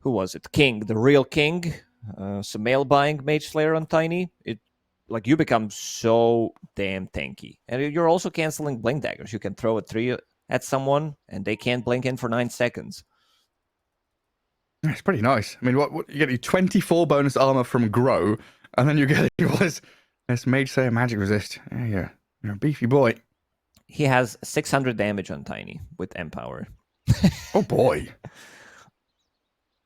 who was it? King, the real King, Sumail buying Mage Slayer on Tiny. You become so damn tanky. And you're also canceling Blink Daggers. You can throw a 3 at someone, and they can't blink in for 9 seconds. It's pretty nice. I mean, what you get 24 bonus armor from Grow, and then you get this Mage Slayer magic resist. Yeah, you're a beefy boy. He has 600 damage on Tiny with Empower. Oh boy.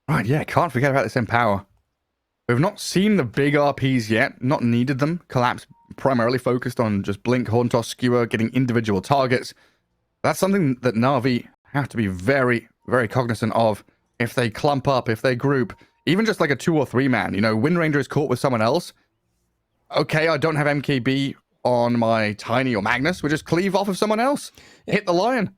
Right, yeah, can't forget about this Empower. We've not seen the big RPs yet, not needed them. Collapse primarily focused on just Blink, Horn Toss, Skewer, getting individual targets. That's something that Na'Vi have to be very, very cognizant of. If they clump up, if they group, even just like a 2 or 3 man, Wind Ranger is caught with someone else. Okay, I don't have MKB on my Tiny or Magnus. We just cleave off of someone else. Hit the Lion.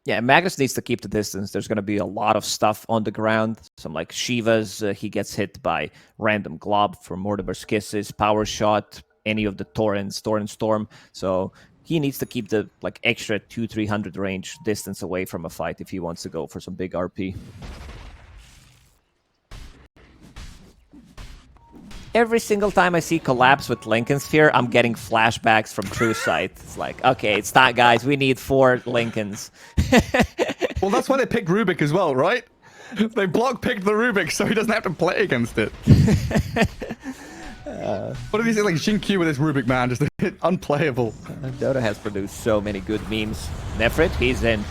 Yeah, Magnus needs to keep the distance. There's going to be a lot of stuff on the ground. Some like Shivas, he gets hit by random glob from Mortimer's Kisses, Power Shot, any of the Torrent Storm. So he needs to keep the extra 200-300 range distance away from a fight if he wants to go for some big RP. Every single time I see Collapse with Lincoln Sphere, I'm getting flashbacks from True Sight. It's like, okay, it's not, guys. We need 4 Lincolns. Well, that's why they picked Rubik as well, right? They block-picked the Rubik so he doesn't have to play against it. What are these like Shinkyu with this Rubik, man? Just unplayable. Dota has produced so many good memes. Nefrit, he's in.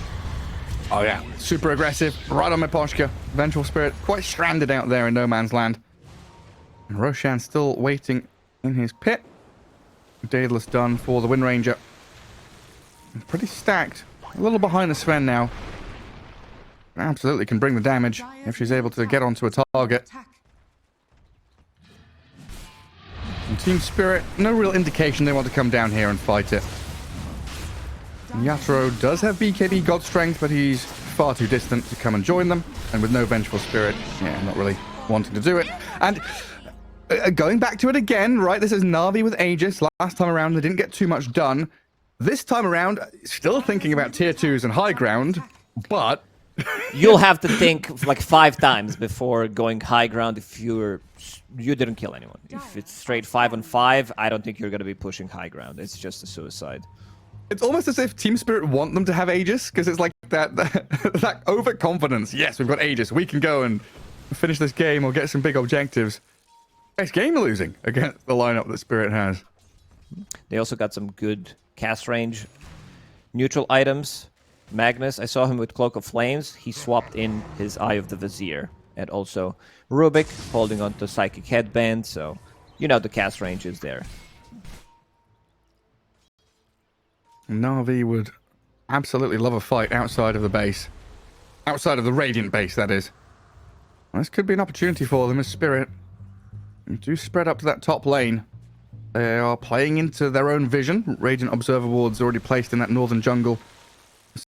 Oh, yeah. Super aggressive. Right on Miposhka. Vengeful Spirit. Quite stranded out there in no man's land. And Roshan still waiting in his pit. Daedalus done for the Wind Ranger. Pretty stacked. A little behind the Sven now. Absolutely can bring the damage if she's able to get onto a target. And Team Spirit, no real indication they want to come down here and fight it. Yatoro does have BKB God Strength, but he's far too distant to come and join them. And with no Vengeful Spirit, yeah, not really wanting to do it. And going back to it again, right? This is Na'Vi with Aegis. Last time around, they didn't get too much done. This time around, still thinking about tier 2s and high ground, but... You'll have to think like 5 times before going high ground if you didn't kill anyone. If it's straight 5-on-5, I don't think you're going to be pushing high ground. It's just a suicide. It's almost as if Team Spirit want them to have Aegis, because it's like that overconfidence. Yes, we've got Aegis. We can go and finish this game or get some big objectives. Next game losing against the lineup that Spirit has. They also got some good cast range. Neutral items. Magnus, I saw him with Cloak of Flames. He swapped in his Eye of the Vizier. And also Rubik holding on to Psychic Headband, so you know the cast range is there. Na'Vi would absolutely love a fight outside of the base. Outside of the Radiant base, that is. Well, this could be an opportunity for them as Spirit. They do spread up to that top lane. They are playing into their own vision. Radiant Observer Ward's already placed in that northern jungle.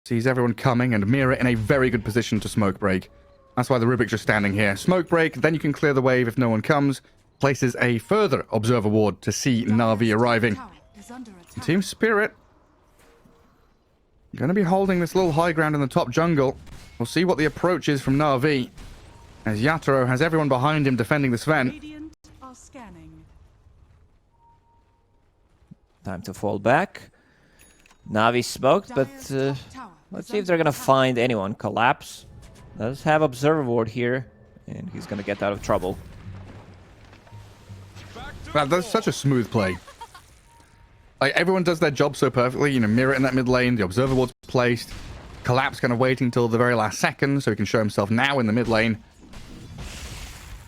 Sees everyone coming, and Mira in a very good position to smoke break. That's why the Rubik's just standing here. Smoke break, then you can clear the wave if no one comes. Places a further Observer Ward to see Na'Vi arriving. Team Spirit going to be holding this little high ground in the top jungle. We'll see what the approach is from Na'Vi, as Yatoro has everyone behind him defending the Sven. Radiant are scanning. Time to fall back. Na'Vi smoked, but let's see if they're going to find anyone. Collapse does have Observer Ward here, and he's going to get out of trouble. Wow, that's such a smooth play. Like, everyone does their job so perfectly. You know, Mira in that mid lane, the Observer Ward's placed. Collapse kind of waiting until the very last second so he can show himself now in the mid lane.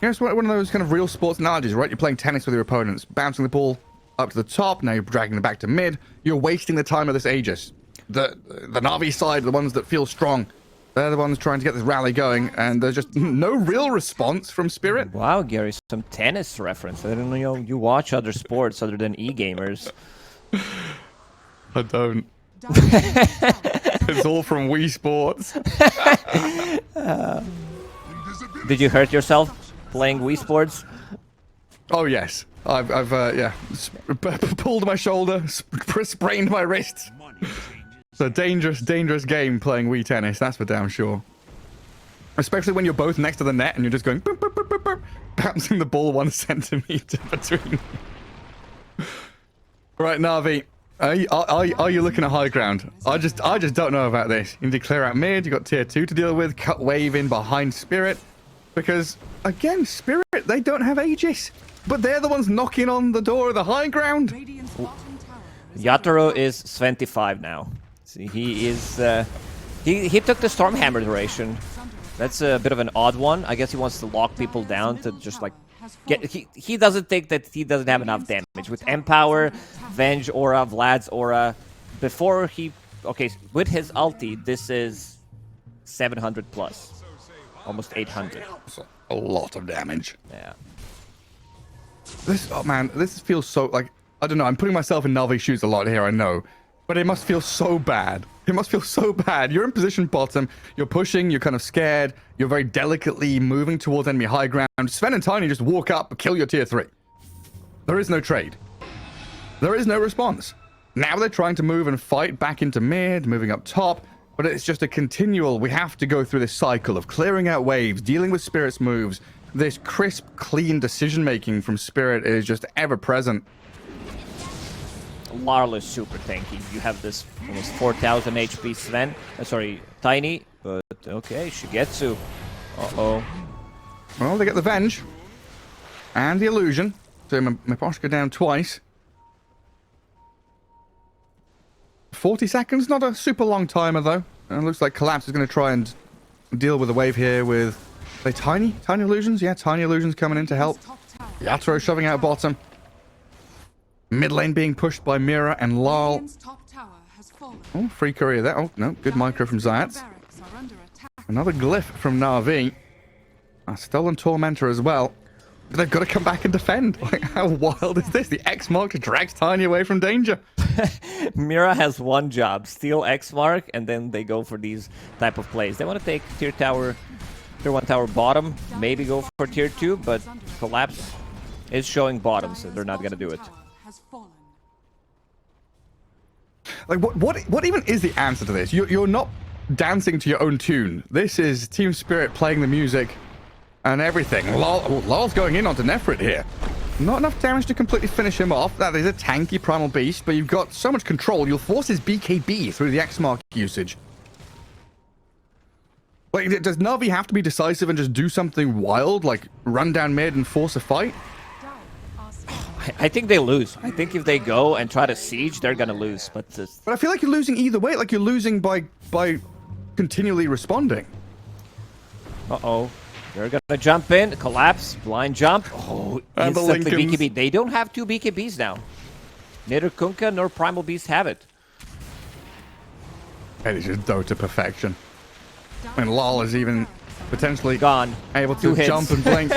You know, it's one of those kind of real sports analogies, right? You're playing tennis with your opponents, bouncing the ball up to the top, now you're dragging it back to mid. You're wasting the time of this Aegis. The Na'Vi side, the ones that feel strong, they're the ones trying to get this rally going, and there's just no real response from Spirit. Wow, Gary, some tennis reference. I didn't know you watch other sports other than e-gamers. I don't. It's all from Wii Sports. Did you hurt yourself playing Wii Sports? Oh, yes. I've yeah, pulled my shoulder, sprained my wrist. It's a dangerous, dangerous game playing Wii tennis, that's for damn sure. Especially when you're both next to the net and you're just going boop, boop, boop, boop, boop, bouncing the ball 1 centimeter between. Right, Na'Vi, are you looking at high ground? I just don't know about this. You need to clear out mid, you got tier 2 to deal with, cut wave in behind Spirit. Because, again, Spirit, they don't have Aegis. But they're the ones knocking on the door of the high ground. Yatoro is 25 now. See, he is he took the Stormhammer duration. That's a bit of an odd one. I guess he wants to lock people down to just like get. He doesn't think that he doesn't have enough damage with Empower, Venge Aura, Vlad's Aura. Before he with his ulti, this is 700 plus, almost 800. That's a lot of damage. Yeah. This feels so like, I don't know, I'm putting myself in Na'Vi's shoes a lot here, I know. But it must feel so bad. It must feel so bad. You're in position bottom, you're pushing, you're kind of scared, you're very delicately moving towards enemy high ground. Sven and Tiny just walk up, kill your tier 3. There is no trade. There is no response. Now they're trying to move and fight back into mid, moving up top, but it's just a continual, we have to go through this cycle of clearing out waves, dealing with Spirit's moves. This crisp, clean decision-making from Spirit is just ever-present. Larla's super tanky. You have this almost 4,000 HP Sven. Sorry, Tiny. But okay, Shigetsu. Uh-oh. Well, they get the Venge. And the Illusion. So Miposhka down twice. 40 seconds, not a super long timer, though. And it looks like Collapse is going to try and deal with the wave here with... Are they Tiny? Tiny Illusions? Yeah, Tiny Illusions coming in to help. Yatoro shoving out bottom. Mid lane being pushed by Mira and Lal. Oh, free courier there. Oh, no. Good micro from Zayats. Another glyph from Na'Vi. A stolen Tormentor as well. But they've got to come back and defend. Like, how wild is this? The X mark drags Tiny away from danger. Mira has one job, steal X mark, and then they go for these type of plays. They want to take tier 1 tower bottom, maybe go for tier 2, but Collapse is showing bottom, so they're not going to do it. Like, what even is the answer to this? You're not dancing to your own tune. This is Team Spirit playing the music and everything. Lol's going in onto Nefrit here. Not enough damage to completely finish him off. That is a tanky Primal Beast, but you've got so much control. You'll force his BKB through the X mark usage. Like, does Na'Vi have to be decisive and just do something wild, like run down mid and force a fight? I think they lose. I think if they go and try to siege, they're gonna lose. But I feel like you're losing either way. Like, you're losing by continually responding. Uh-oh. They're gonna jump in, collapse, blind jump. Oh, And the instantly Lincolns. BKB. They don't have 2 BKBs now. Neither Kunkka nor Primal Beast have it. And it's just Dota perfection. And Lol is even potentially Gone. able 2 to hits. jump and blink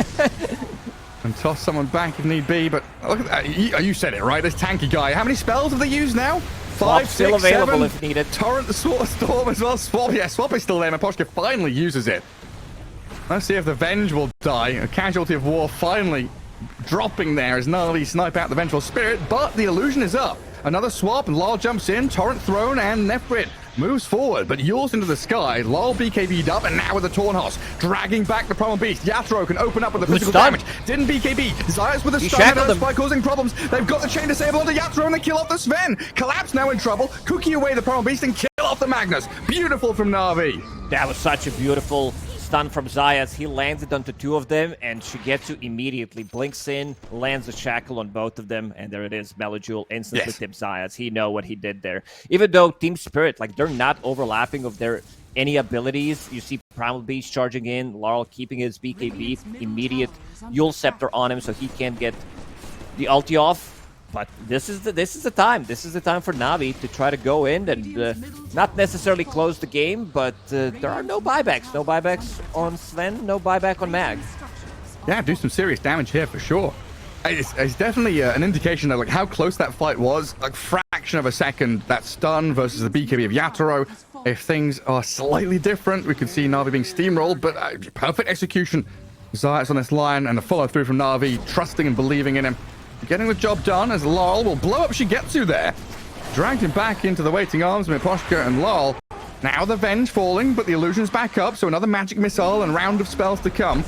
and toss someone back if need be. But look at that. You said it, right? This tanky guy. How many spells have they used now? 5, still 6, available 7. if needed. Torrent, the Storm as well. Swap. Yeah, Swap is still there. Maposhka finally uses it. Let's see if the Venge will die. A casualty of war finally dropping there as Na'Vi snipe out the Vengeful Spirit, but the illusion is up. Another swap, and Lol jumps in, Torrent thrown, and Nefrit moves forward, but yours into the sky. Lol BKB'd up, and now with the Tornhoss, dragging back the Primal Beast. Yatro can open up with the Good physical stun. damage. Didn't BKB. Zayas with a He stun shackled and them. by causing problems. They've got the chain disable onto Yatro, and they kill off the Sven. Collapse now in trouble. Cookie away the Primal Beast and kill off the Magnus. Beautiful from Na'Vi. That was such a beautiful stun from Zayas. He lands it onto 2 of them, and Shigetsu immediately blinks in, lands a shackle on both of them, and there it is. Melojule instantly tips Zayas. He know what he did there. Even though Team Spirit, like, they're not overlapping of their any abilities. You see Primal Beast charging in, Laurel keeping his BKB, immediate Yule Scepter on him so he can't get the ulti off. But this is the time. This is the time for Na'Vi to try to go in and not necessarily close the game, but there are no buybacks. No buybacks on Sven, no buyback on Mag. Yeah, do some serious damage here for sure. It's definitely an indication of like how close that fight was. Like, fraction of a second, that stun versus the BKB of Yatoro. If things are slightly different, we could see Na'Vi being steamrolled, but perfect execution. Zayas on this line and the follow through from Na'Vi, trusting and believing in him. Getting the job done as Lol will blow up Shigetsu there. Dragged him back into the waiting arms of Miposhka and Lol. Now the Venge falling, but the illusion's back up, so another magic missile and round of spells to come.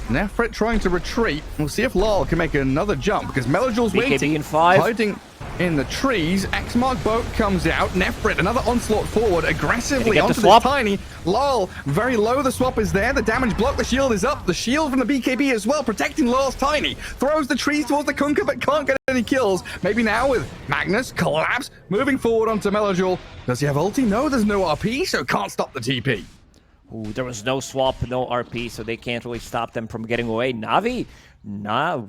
Nefrit trying to retreat. We'll see if Lol can make another jump, because Melojule's BKB waiting. in 5. Hiding in the trees. X-Mark boat comes out. Nefrit, another onslaught forward, aggressively onto this Tiny. Lol, very low. The swap is there. The damage block. The shield is up. The shield from the BKB as well, protecting Lol's Tiny. Throws the trees towards the Kunkka, but can't get any kills. Maybe now with Magnus, Collapse, moving forward onto Melojule. Does he have ulti? No, there's no RP, so can't stop the TP. Ooh, there was no swap, no RP, so they can't really stop them from getting away. Na'Vi,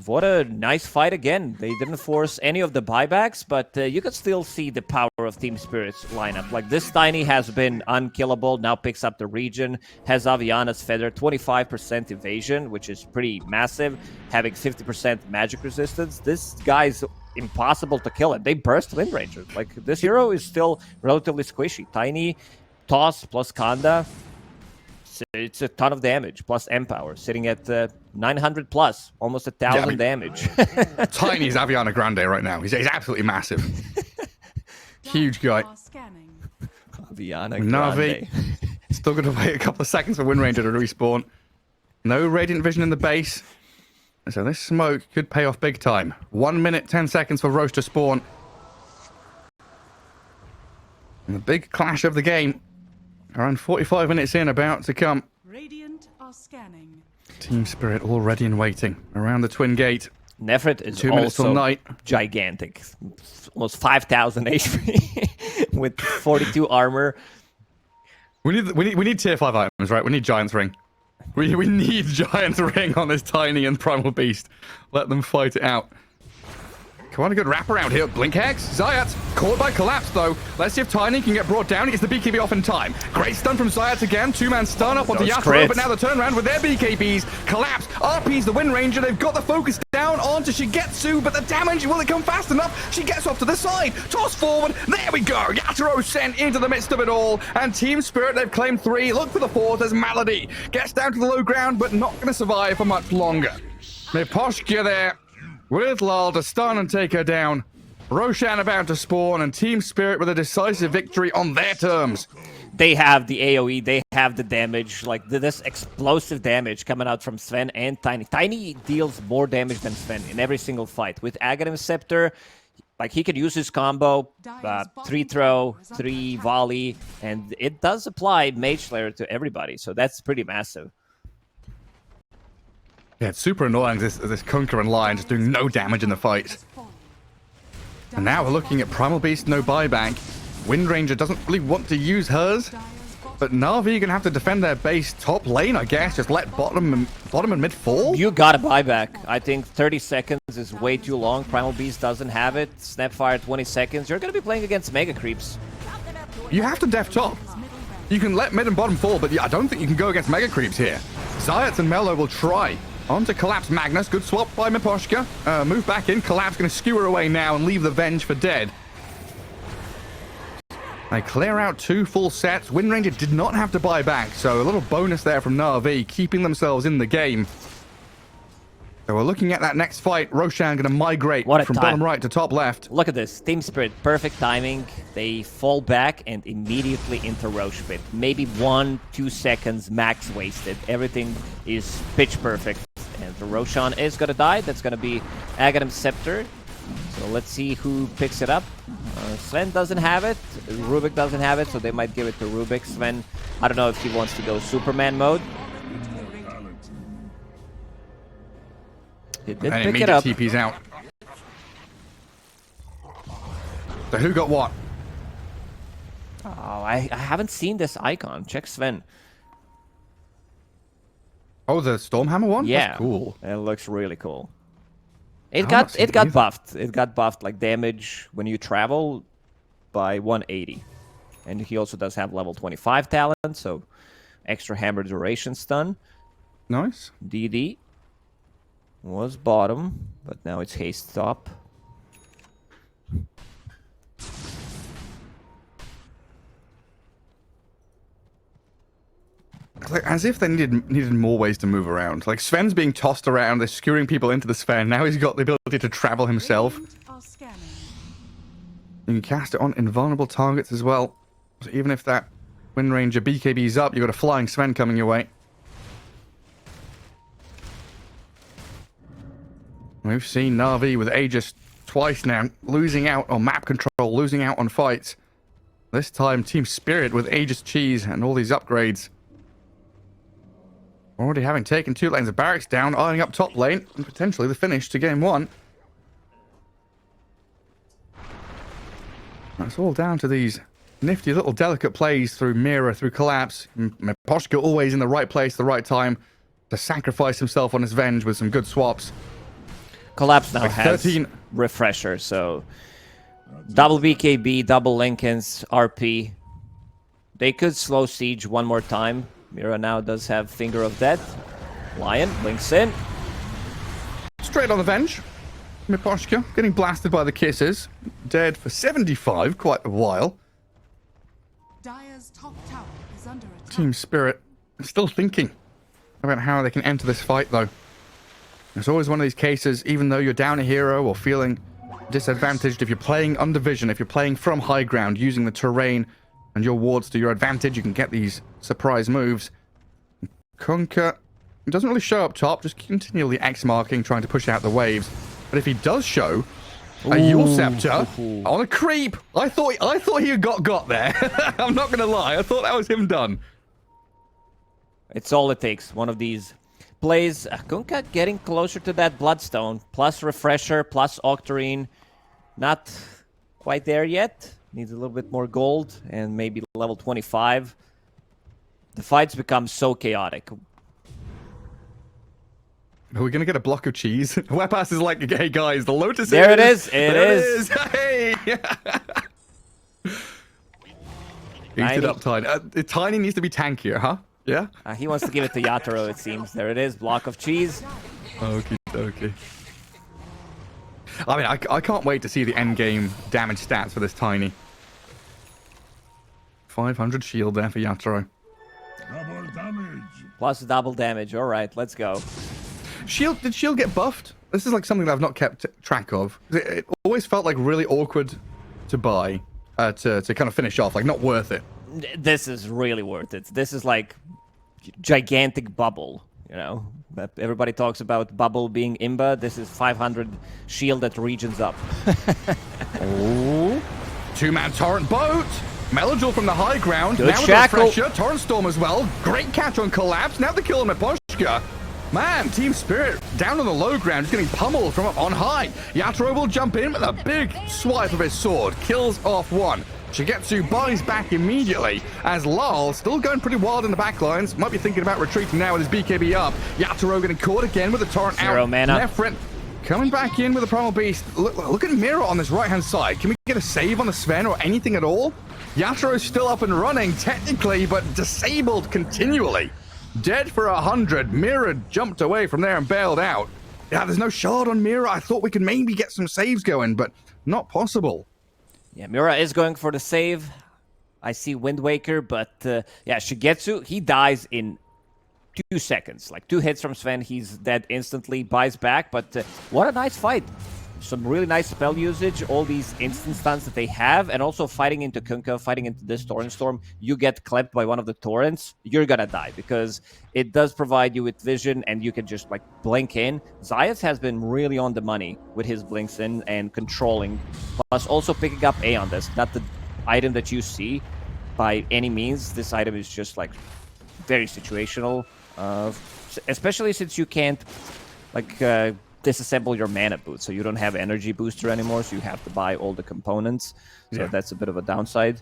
what a nice fight again. They didn't force any of the buybacks, but you could still see the power of Team Spirit's lineup. Like, this Tiny has been unkillable, now picks up the region, has Aviana's Feather, 25% evasion, which is pretty massive, having 50% magic resistance. This guy's impossible to kill him. They burst Wind Rangers. Like, this hero is still relatively squishy. Tiny, Toss plus Kanda. It's a ton of damage, plus Empower, sitting at 900 plus, almost 1,000 damage. Tiny's Aviana Grande right now. He's absolutely massive. Huge guy. Aviana Na'Vi Grande. still going to wait a couple of seconds for Wind Ranger to respawn. No Radiant Vision in the base. So this smoke could pay off big time. 1 minute, 10 seconds for Roche to spawn. And the big clash of the game. Around 45 minutes in, about to come. Radiant are scanning. Team Spirit already in waiting around the Twin Gate. Nefrit is 2 minutes till also night. gigantic. Almost 5,000 HP with 42 armor. We need tier 5 items, right? We need Giant's Ring. We need Giant's Ring on this Tiny and Primal Beast. Let them fight it out. Quite a good wraparound here. Blink Hex. Zayat caught by Collapse, though. Let's see if Tiny can get brought down. He gets the BKB off in time. Great stun from Zayat again. Two-man stun up onto Yasuo, but now the turnaround with their BKBs. Collapse. RP's the Wind Ranger. They've got the focus down onto Shigetsu, but the damage, will it come fast enough? She gets off to the side. Toss forward. There we go. Yasuo sent into the midst of it all. And Team Spirit, they've claimed 3. Look for the 4th as Malady gets down to the low ground, but not going to survive for much longer. Miposhka there with Lal to stun and take her down. Roshan about to spawn, and Team Spirit with a decisive victory on their terms. They have the AoE, they have the damage, like this explosive damage coming out from Sven and Tiny. Tiny deals more damage than Sven in every single fight. With Aghanim Scepter, like he could use his combo, 3 throw, 3 volley, and it does apply Mage Slayer to everybody, so that's pretty massive. Yeah, it's super annoying, this Kunkka and Lion just doing no damage in the fight. And now we're looking at Primal Beast, no buyback. Wind Ranger doesn't really want to use hers, but Na'Vi gonna have to defend their base top lane, I guess. Just let bottom and mid fall. You gotta buy back. I think 30 seconds is way too long. Primal Beast doesn't have it. Snapfire 20 seconds. You're gonna be playing against Mega Creeps. You have to def top. You can let mid and bottom fall, but I don't think you can go against Mega Creeps here. Zayat and Mello will try. On to Collapse Magnus. Good swap by Miposhka. Move back in. Collapse going to skewer away now and leave the Venge for dead. They clear out 2 full sets. Wind Ranger did not have to buy back, so a little bonus there from Na'Vi, keeping themselves in the game. So we're looking at that next fight. Roshan going to migrate from bottom right to top left. Look at this. Team Spirit, perfect timing. They fall back and immediately into Roche Pit. Maybe 1-2 seconds max wasted. Everything is pitch perfect. And the Roshan is going to die. That's going to be Aghanim Scepter. So let's see who picks it up. Sven doesn't have it. Rubik doesn't have it, so they might give it to Rubik. Sven, I don't know if he wants to go Superman mode. He did pick it up. TP's out. So who got what? Oh, I haven't seen this icon. Check Sven. Oh, the Stormhammer one? Yeah, that's cool. It looks really cool. It got buffed. It got buffed, like damage when you travel by 180. And he also does have level 25 talent, so extra hammer duration stun. Nice. DD was bottom, but now it's haste top. Like, as if they needed more ways to move around. Like, Sven's being tossed around, they're skewering people into the sphere. Now he's got the ability to travel himself. You can cast it on invulnerable targets as well. So even if that Wind Ranger BKB's up, you've got a flying Sven coming your way. We've seen Na'Vi with Aegis twice now, losing out on map control, losing out on fights. This time, Team Spirit with Aegis Cheese and all these upgrades. Already having taken 2 lanes of barracks down, eyeing up top lane, and potentially the finish to game 1. It's all down to these nifty little delicate plays through Mira, through Collapse. Miposhka always in the right place, the right time, to sacrifice himself on his Venge with some good swaps. Collapse now like has 13 Refresher, so double BKB, double Lincoln's, RP. They could slow Siege one more time. Mira now does have Finger of Death. Lion blinks in. Straight on the Venge. Miposhka getting blasted by the kisses. Dead for 75, quite a while. Dire's top tower is under attack. Team Spirit still thinking about how they can enter this fight, though. It's always one of these cases, even though you're down a hero or feeling disadvantaged, if you're playing under vision, if you're playing from high ground, using the terrain and your wards to your advantage, you can get these surprise moves. Kunkka doesn't really show up top, just continually X-marking, trying to push out the waves. But if he does show a Yule Scepter on a creep, I thought he got there. I'm not going to lie. I thought that was him done. It's all it takes. One of these plays. Kunkka getting closer to that Bloodstone. Plus Refresher, plus Octarine. Not quite there yet. Needs a little bit more gold and maybe level 25. The fights become so chaotic. Are we going to get a block of cheese? Wepass is like, hey guys, the Lotus There it is. is. There it is. Hey. Eat it up, Tiny. Tiny needs to be tankier, huh? Yeah? He wants to give it to Yatoro, it seems. There it is. Block of cheese. Okay. I mean, I can't wait to see the end game damage stats for this Tiny. 500 shield there for Yatoro. Double damage. Plus double damage. All right, let's go. Did shield get buffed? This is like something that I've not kept track of. It always felt like really awkward to buy, to kind of finish off, like not worth it. This is really worth it. This is like gigantic bubble, you know. Everybody talks about bubble being imba. This is 500 shield that regions up. Oh. Two-man Torrent boat. Melodul from the high ground. Good now shackle. with the pressure. Torrent Storm as well. Great catch on Collapse. Now the kill on Miposhka. Man, Team Spirit down on the low ground, just getting pummeled from up on high. Yatoro will jump in with a big swipe of his sword. Kills off one. Shigetsu buys back immediately as Lal, still going pretty wild in the backlines, might be thinking about retreating now with his BKB up. Yatoro getting caught again with the Torrent out. 0 mana. Nefrit coming back in with the Primal Beast. Look at Mira on this right-hand side. Can we get a save on the Sven or anything at all? Yataro's still up and running, technically, but disabled continually. Dead for 100. Mira jumped away from there and bailed out. Yeah, there's no shard on Mira. I thought we could maybe get some saves going, but not possible. Yeah, Mira is going for the save. I see Wind Waker, but yeah, Shigetsu, he dies in 2 seconds. Like 2 hits from Sven, he's dead instantly, buys back, but what a nice fight. Some really nice spell usage, all these instant stuns that they have, and also fighting into Kunkka, fighting into this Torrent Storm. You get clipped by one of the torrents, you're gonna die, because it does provide you with vision, and you can just like blink in. Zayas has been really on the money with his blinks in and controlling, plus also picking up A on this. Not the item that you see by any means. This item is just like very situational, especially since you can't like disassemble your mana boot, so you don't have energy booster anymore, so you have to buy all the components. So that's a bit of a downside.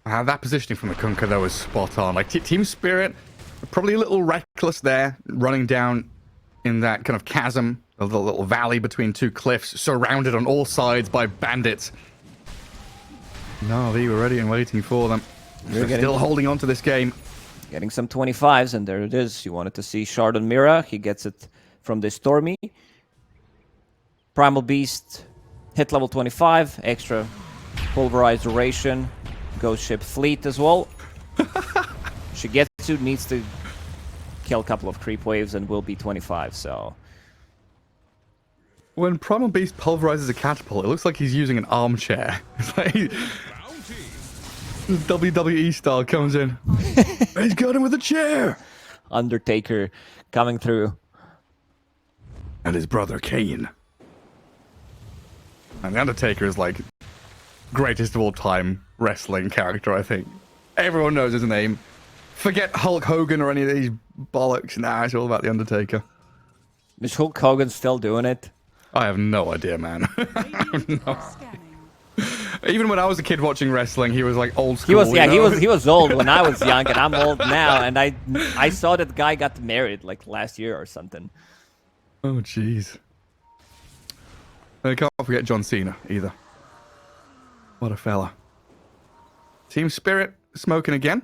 That positioning from the Kunkka though was spot on. Like Team Spirit, probably a little reckless there, running down in that kind of chasm, a little valley between 2 cliffs, surrounded on all sides by bandits. No, they were ready and waiting for them. They're still holding on to this game. Getting some 25s, and there it is. You wanted to see Shard on Mira. He gets it from the Stormy. Primal Beast, hit level 25. Extra pulverized duration. Ghost Ship Fleet as well. Shigetsu needs to kill a couple of creep waves and will be 25, so... When Primal Beast pulverizes a catapult, it looks like he's using an armchair. It's like... WWE style comes in. He's got him with a chair. Undertaker coming through. And his brother Kane. And the Undertaker is like greatest of all time wrestling character, I think. Everyone knows his name. Forget Hulk Hogan or any of these bollocks. Nah, it's all about the Undertaker. Is Hulk Hogan still doing it? I have no idea, man. Even when I was a kid watching wrestling, he was like old school. He was, yeah, he was old when I was young, and I'm old now. And I saw that guy got married like last year or something. Oh, jeez. I can't forget John Cena either. What a fella. Team Spirit smoking again.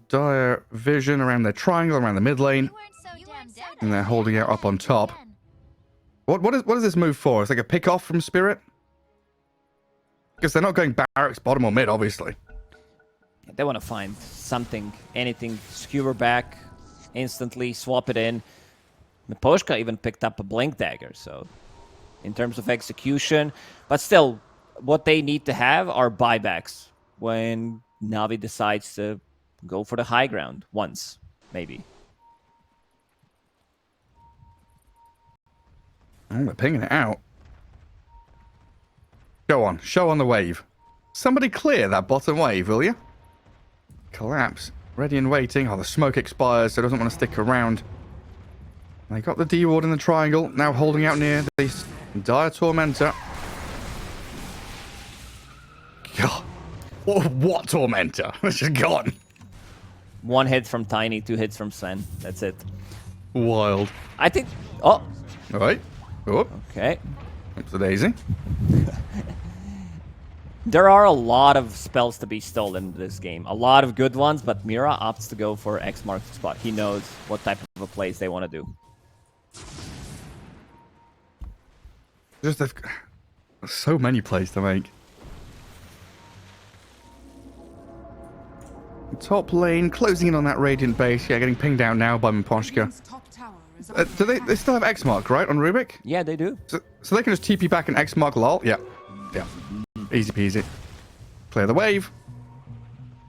Dire vision around their triangle, around the mid lane, and they're holding out up on top. What is this move for? It's like a pick off from Spirit. Because they're not going barracks, bottom or mid, obviously. They want to find something, anything, skewer back, instantly swap it in. Miposhka even picked up a Blink Dagger, so in terms of execution. But still, what they need to have are buybacks when Navi decides to go for the high ground once, maybe. Oh, they're pinging it out. Go on, show on the wave. Somebody clear that bottom wave, will you? Collapse. Ready and waiting. Oh, the smoke expires, so it doesn't want to stick around. They got the D-ward in the triangle, now holding out near the Dire Tormentor. God. What Tormentor? It's just gone. 1 hit from Tiny, 2 hits from Sven. That's it. Wild. I think... Oh, All right. Oh, okay. it's a daisy. There are a lot of spells to be stolen in this game. A lot of good ones, but Mira opts to go for X marks the spot. He knows what type of a plays they want to do. Just so many plays to make. Top lane, closing in on that Radiant base. Yeah, getting pinged out now by Miposhka. Radiant's top tower is under Do they still have X mark, right, on Rubik? Yeah, they do. So they can just TP back and X mark lol? Yeah. Yeah. Easy peasy. Clear the wave.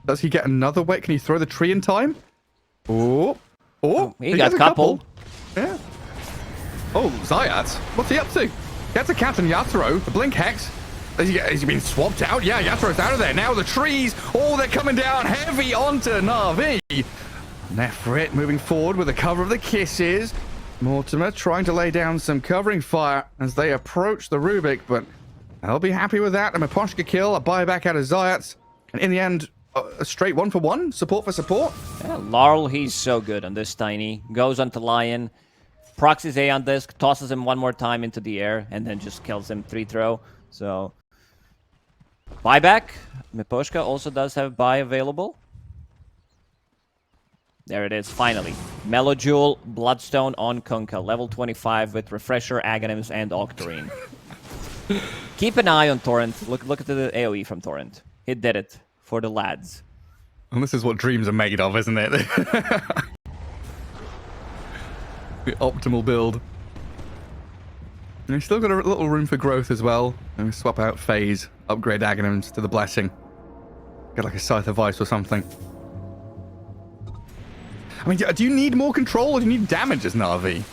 Does he get another wave? Can he throw the tree in time? Oh, he got gets a couple. Yeah. Oh, Zayat. What's he up to? Gets a cat and Yatoro. The Blink Hex. Has he been swapped out? Yeah, Yatoro's out of there. Now the trees. Oh, they're coming down heavy onto Na'Vi. Nefrit moving forward with the cover of the kisses. Mortimer trying to lay down some covering fire as they approach the Rubik, but I'll be happy with that. A Miposhka kill, a buyback out of Zayat. And in the end, a straight 1-for-1. Support for support. Yeah, Laurel, he's so good on this Tiny. Goes onto Lion. Proxies A on disc, tosses him one more time into the air, and then just kills him 3-throw. So, buyback. Miposhka also does have buy available. There it is, finally. Melojewel, Bloodstone on Kunkka, level 25 with Refresher, Aghanims, and Octarine. Keep an eye on Torrent. Look at the AoE from Torrent. He did it for the lads. And this is what dreams are made of, isn't it? The optimal build. And he's still got a little room for growth as well. And we swap out Phase, upgrade Aghanims to the Blessing. Get like a Scythe of Ice or something. I mean, do you need more control or do you need damage as Na'Vi?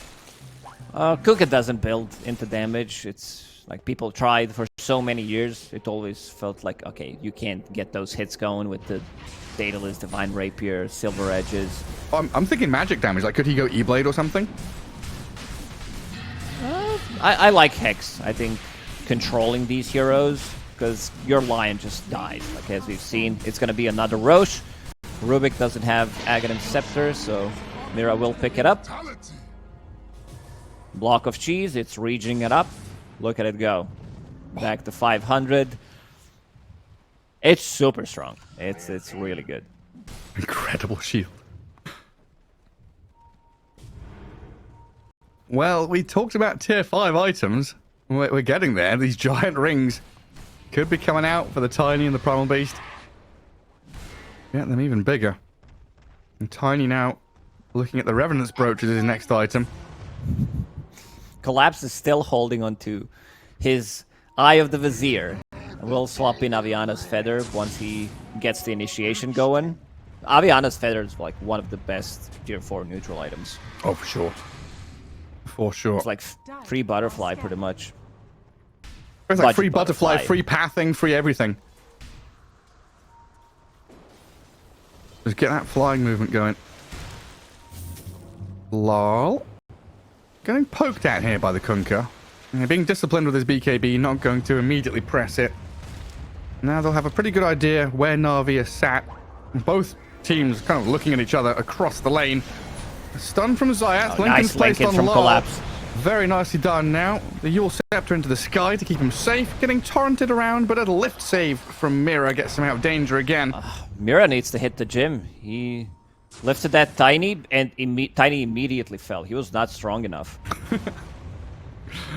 Kunkka doesn't build into damage. It's like people tried for so many years. It always felt like, okay, you can't get those hits going with the Daedalus, Divine Rapier, Silver Edges. I'm thinking magic damage. Like, could he go E-Blade or something? I like Hex. I think controlling these heroes, because your Lion just died. Like, as we've seen, it's going to be another Roche. Rubik doesn't have Aghanim Scepter, so Mira will pick it up. Block of cheese, it's reaching it up. Look at it go. Back to 500. It's super strong. It's really good. Incredible shield. Well, we talked about tier 5 items. We're getting there. These giant rings could be coming out for the Tiny and the Primal Beast. Get them even bigger. And Tiny now looking at the Revenant's Brooch as his next item. Collapse is still holding on to his Eye of the Vizier. We'll swap in Aviana's Feather once he gets the initiation going. Aviana's Feather is like one of the best tier 4 neutral items. Oh, for sure. For sure. It's like free butterfly, pretty much. It's like free butterfly, free pathing, free everything. Just get that flying movement going. Lol. Getting poked at here by the Kunkka. Being disciplined with his BKB, not going to immediately press it. Now they'll have a pretty good idea where Na'Vi is sat. Both teams kind of looking at each other across the lane. A stun from Zayat. Oh, Lincoln's nice placed Lincoln on from Lol. Collapse. Very nicely done now. The Yule Scepter into the sky to keep him safe. Getting torrented around, but a lift save from Mira gets him out of danger again. Mira needs to hit the gym. He lifted that Tiny, and Tiny immediately fell. He was not strong enough.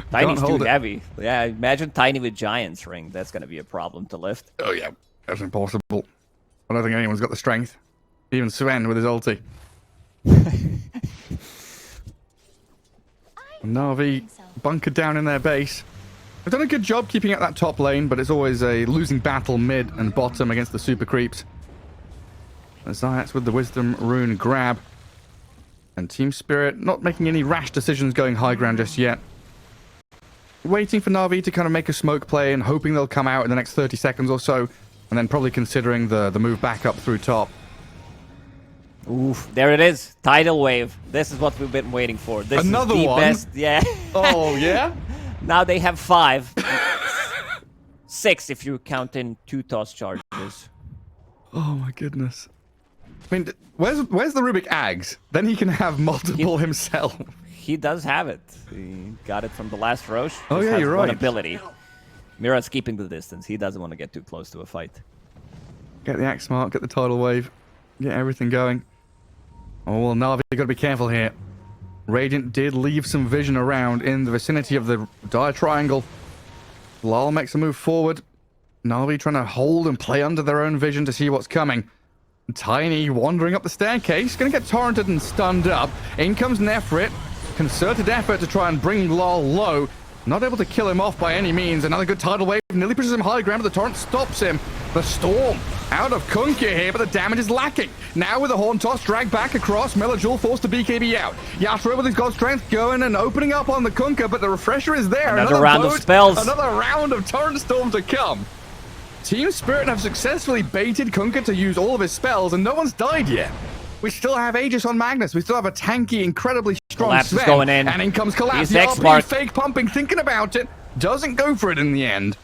Tiny's too heavy. Yeah, imagine Tiny with Giant's Ring. That's going to be a problem to lift. Oh, yeah. That's impossible. I don't think anyone's got the strength. Even Sven with his ulti. Na'Vi bunkered down in their base. They've done a good job keeping out that top lane, but it's always a losing battle mid and bottom against the super creeps. Zayat's with the Wisdom Rune grab. And Team Spirit not making any rash decisions going high ground just yet. Waiting for Na'Vi to kind of make a smoke play and hoping they'll come out in the next 30 seconds or so. And then probably considering the move back up through top. Oof, there it is. Tidal Wave. This is what we've been waiting for. This Another is the one? best. Yeah. Oh, yeah? Now they have 5. 6 if you count in 2 toss charges. Oh, my goodness. I mean, where's the Rubik Ags? Then he can have multiple himself. He does have it. He got it from the last Roche. Oh, Just yeah, has you're one right. ability. Mira's keeping the distance. He doesn't want to get too close to a fight. Get the axe mark, get the tidal wave, get everything going. Oh, well, Na'Vi, you got to be careful here. Radiant did leave some vision around in the vicinity of the dire triangle. Lal makes a move forward. Na'Vi trying to hold and play under their own vision to see what's coming. Tiny wandering up the staircase, going to get torrented and stunned up. In comes Nefrit. Concerted effort to try and bring Lal low. Not able to kill him off by any means. Another good tidal wave nearly pushes him high ground, but the torrent stops him. The storm out of Kunkka here, but the damage is lacking. Now with the horn toss dragged back across, Melajul forced to BKB out. Yatra with his god strength going and opening up on the Kunkka, but the refresher is there. Another round of spells. Another round of torrent storm to come. Team Spirit have successfully baited Kunkka to use all of his spells, and no one's died yet. We still have Aegis on Magnus. We still have a tanky, incredibly strong Collapse Sven. is going in. And in comes Collapse. He's The X-Mark. RP fake pumping, thinking about it. Doesn't go for it in the end.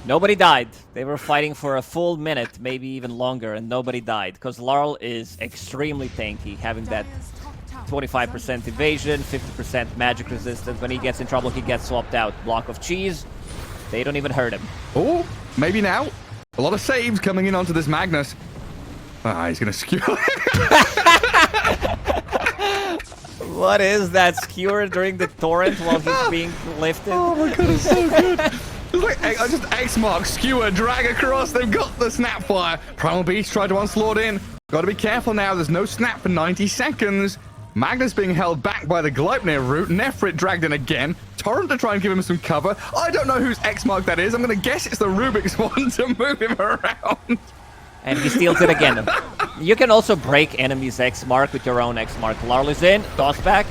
Nobody died. They were fighting for a full minute, maybe even longer, and nobody died. Because Laurel is extremely tanky, having that 25% evasion, 50% magic resistance. When he gets in trouble, he gets swapped out. Block of cheese. They don't even hurt him. Oh, maybe now. A lot of saves coming in onto this Magnus. Ah, he's going to skew. What is that skewer during the torrent while he's being lifted? Oh my god, it's so good. It's like just X mark, skewer, drag across. They've got the Snapfire. Primal Beast tried to onslaught in. Got to be careful now. There's no snap for 90 seconds. Magnus being held back by the Gleipnir route. Nefrit dragged in again. Torrent to try and give him some cover. I don't know whose X mark that is. I'm going to guess it's the Rubik's one to move him around. And he steals it again. You can also break enemies' X mark with your own X mark. Larl is in, toss back.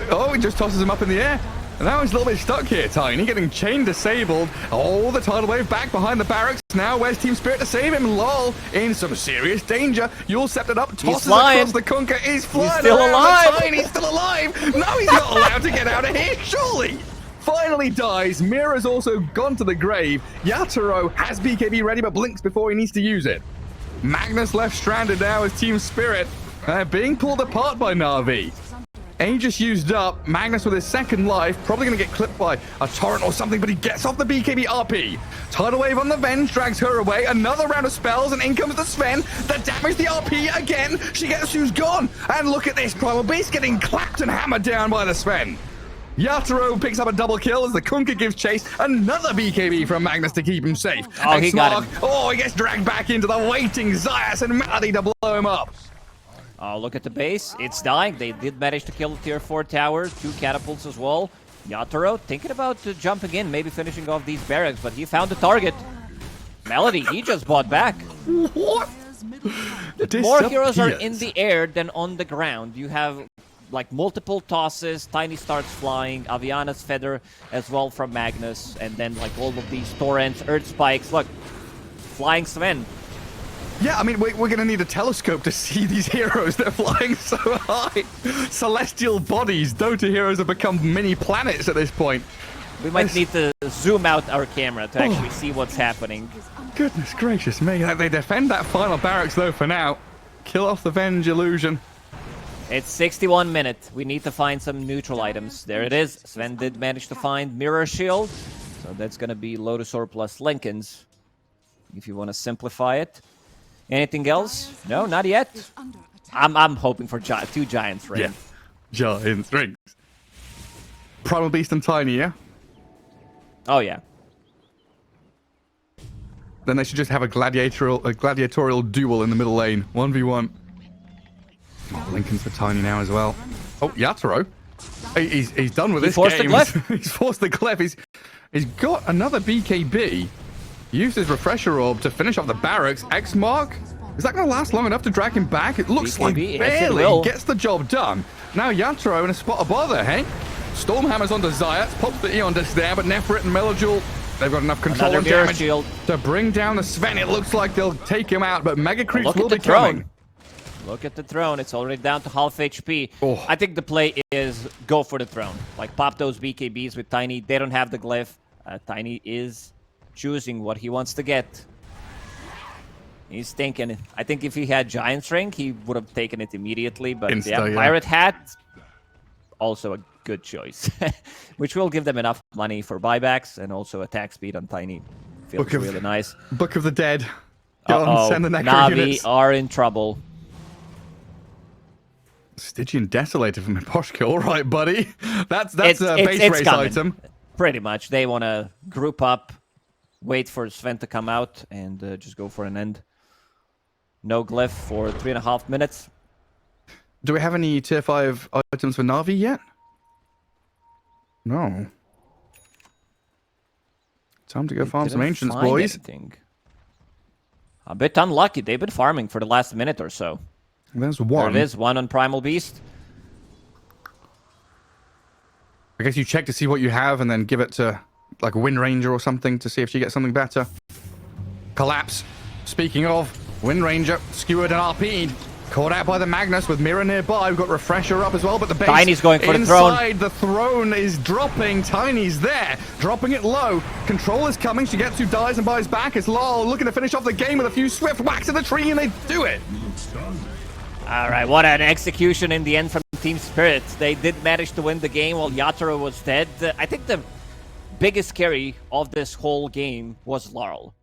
Oh, he just tosses him up in the air. And now he's a little bit stuck here, Tiny, getting chain disabled. Oh, the tidal wave back behind the barracks. Now where's Team Spirit to save him? Lol, in some serious danger. Yule stepped it up, tosses across the Kunkka. He's flying still around. alive. Tiny's still alive. No, he's not allowed to get out of here, surely. Finally dies. Mira's also gone to the grave. Yatoro has BKB ready, but blinks before he needs to use it. Magnus left stranded now as Team Spirit. Being pulled apart by Na'Vi. Aegis used up. Magnus with his second life. Probably going to get clipped by a torrent or something, but he gets off the BKB RP. Tidal wave on the Venge drags her away. Another round of spells, and in comes the Sven. The damage, the RP again. She gets who's gone. And look at this. Primal Beast getting clapped and hammered down by the Sven. Yatoro picks up a double kill as the Kunkka gives chase. Another BKB from Magnus to keep him safe. Oh, he got him. Oh, he gets dragged back into the waiting Zayas and Melody to blow him up. Oh, look at the base. It's dying. They did manage to kill the tier 4 tower. 2 catapults as well. Yatoro thinking about jumping in, maybe finishing off these barracks, but he found the target. Melody, he just bought back. What? More heroes are in the air than on the ground. You have like multiple tosses. Tiny starts flying. Aviana's feather as well from Magnus. And then like all of these torrents, earth spikes. Look, flying Sven. Yeah, I mean, we're going to need a telescope to see these heroes. They're flying so high. Celestial bodies. Dota heroes have become mini planets at this point. We might need to zoom out our camera to actually see what's happening. Goodness gracious me. They defend that final barracks, though, for now. Kill off the Venge illusion. It's 61 minutes. We need to find some neutral items. There it is. Sven did manage to find Mirror Shield. So that's going to be Lotusaur plus Lincoln's, if you want to simplify it. Anything else? No, not yet. I'm hoping for 2 Giants rings. Yeah, Giants rings. Primal Beast and Tiny, yeah? Oh, yeah. Then they should just have a gladiatorial duel in the middle lane. 1v1. Oh, Lincoln's for Tiny now as well. Oh, Yatoro. He's done with this game. He's forced the glyph. He's got another BKB. Used his refresher orb to finish off the barracks. X mark? Is that going to last long enough to drag him back? It looks like barely gets the job done. Now Yatoro in a spot of bother, hey? Stormhammer's onto Zayat, pops the Eon Disc down, but Nefrit and Melajul, they've got enough control and damage to bring down the Sven. It looks like they'll take him out, but Mega Creeps will be coming. Look at the throne. It's already down to half HP. Oh. I think the play is go for the throne. Like, pop those BKBs with Tiny. They don't have the glyph. Tiny is choosing what he wants to get. He's thinking it. I think if he had Giant's Ring, he would have taken it immediately. But Insta, yeah. Pirate Hat, also a good choice. Which will give them enough money for buybacks and also attack speed on Tiny. Feels really nice. Book of the Dead. Go on, send the Necro Na'Vi units. are in trouble. Stygian Desolator from Imposhka. All right, buddy. That's a base race coming. item. Pretty much. They want to group up, wait for Sven to come out, and just go for an end. No glyph for 3.5 minutes. Do we have any tier 5 items for Na'Vi yet? No. Time to go farm some Ancients, boys. Anything. A bit unlucky. They've been farming for the last minute or so. There's one. There it is, one on Primal Beast. I guess you check to see what you have and then give it to like Wind Ranger or something to see if you get something better. Collapse. Speaking of, Wind Ranger skewered and RP'd. Caught out by the Magnus with Mirror nearby. We've got Refresher up as well, but the base Tiny's going for the throne. inside the throne is dropping. Tiny's there, dropping it low. Control is coming. Shigetsu dies and buys back. It's Lol looking to finish off the game with a few swift whacks of the tree, and they do it. All right, what an execution in the end from Team Spirit. They did manage to win the game while Yatoro was dead. I think the biggest carry of this whole game was Laurel.